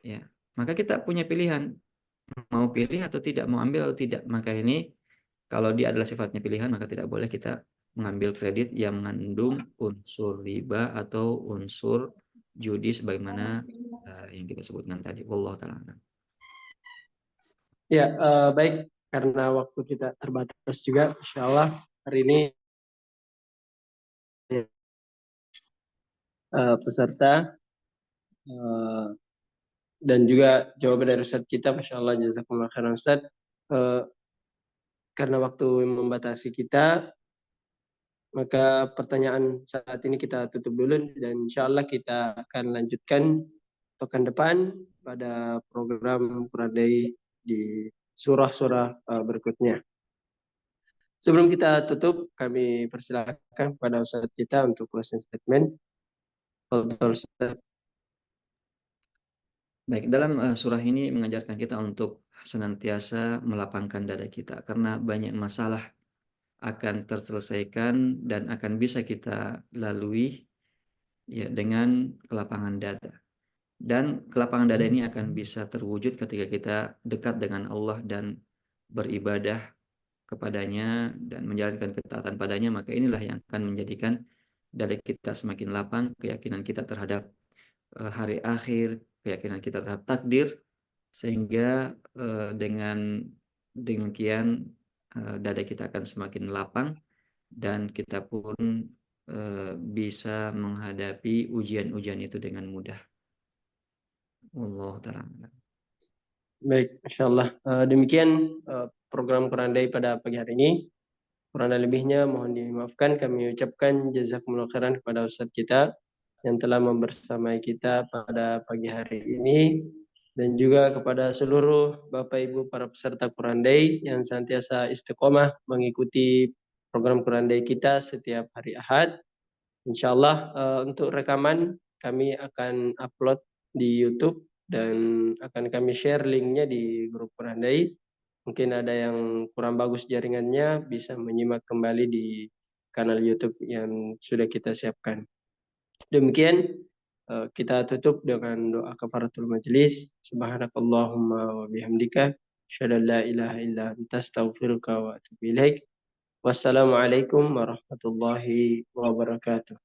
ya maka kita punya pilihan mau pilih atau tidak, mau ambil atau tidak. Maka ini kalau dia adalah sifatnya pilihan, maka tidak boleh kita mengambil kredit yang mengandung unsur riba atau unsur judi sebagaimana yang kita sebutkan tadi. Wallahu taala. Ya, baik, karena waktu kita terbatas juga, insya Allah hari ini peserta dan juga jawaban dari Ustadz kita, Masya Allah, jazakumullah khairan Ustadz. Karena waktu membatasi kita, maka pertanyaan saat ini kita tutup dulu dan insya Allah kita akan lanjutkan pekan depan pada program Quran Day di surah-surah berikutnya. Sebelum kita tutup, kami persilakan kepada Ustadz kita untuk closing statement. Baik, dalam surah ini mengajarkan kita untuk senantiasa melapangkan dada kita karena banyak masalah akan terselesaikan dan akan bisa kita lalui ya dengan kelapangan dada. Dan kelapangan dada ini akan bisa terwujud ketika kita dekat dengan Allah dan beribadah kepadanya dan menjalankan ketaatan padanya, maka inilah yang akan menjadikan dada kita semakin lapang, keyakinan kita terhadap hari akhir, keyakinan kita terhadap takdir, sehingga dengan demikian dada kita akan semakin lapang dan kita pun bisa menghadapi ujian-ujian itu dengan mudah. Allah taala. Baik, Masya Allah. Demikian program Quran Day pada pagi hari ini. Kurang lebihnya mohon dimaafkan. Kami ucapkan jazakumullah khairan kepada Ustadz kita yang telah membersamai kita pada pagi hari ini. Dan juga kepada seluruh Bapak Ibu para peserta Quran Day yang senantiasa istiqomah mengikuti program Quran Day kita setiap hari Ahad. Insya Allah untuk rekaman kami akan upload di YouTube dan akan kami share linknya di grup Quran Day. Mungkin ada yang kurang bagus jaringannya bisa menyimak kembali di kanal YouTube yang sudah kita siapkan. Demikian kita tutup dengan doa kafaratul majelis. Subhanakallahumma wa bihamdika asyhadu an la ilaha illa anta astaghfiruka wa atubu ilaik. Wassalamualaikum warahmatullahi wabarakatuh.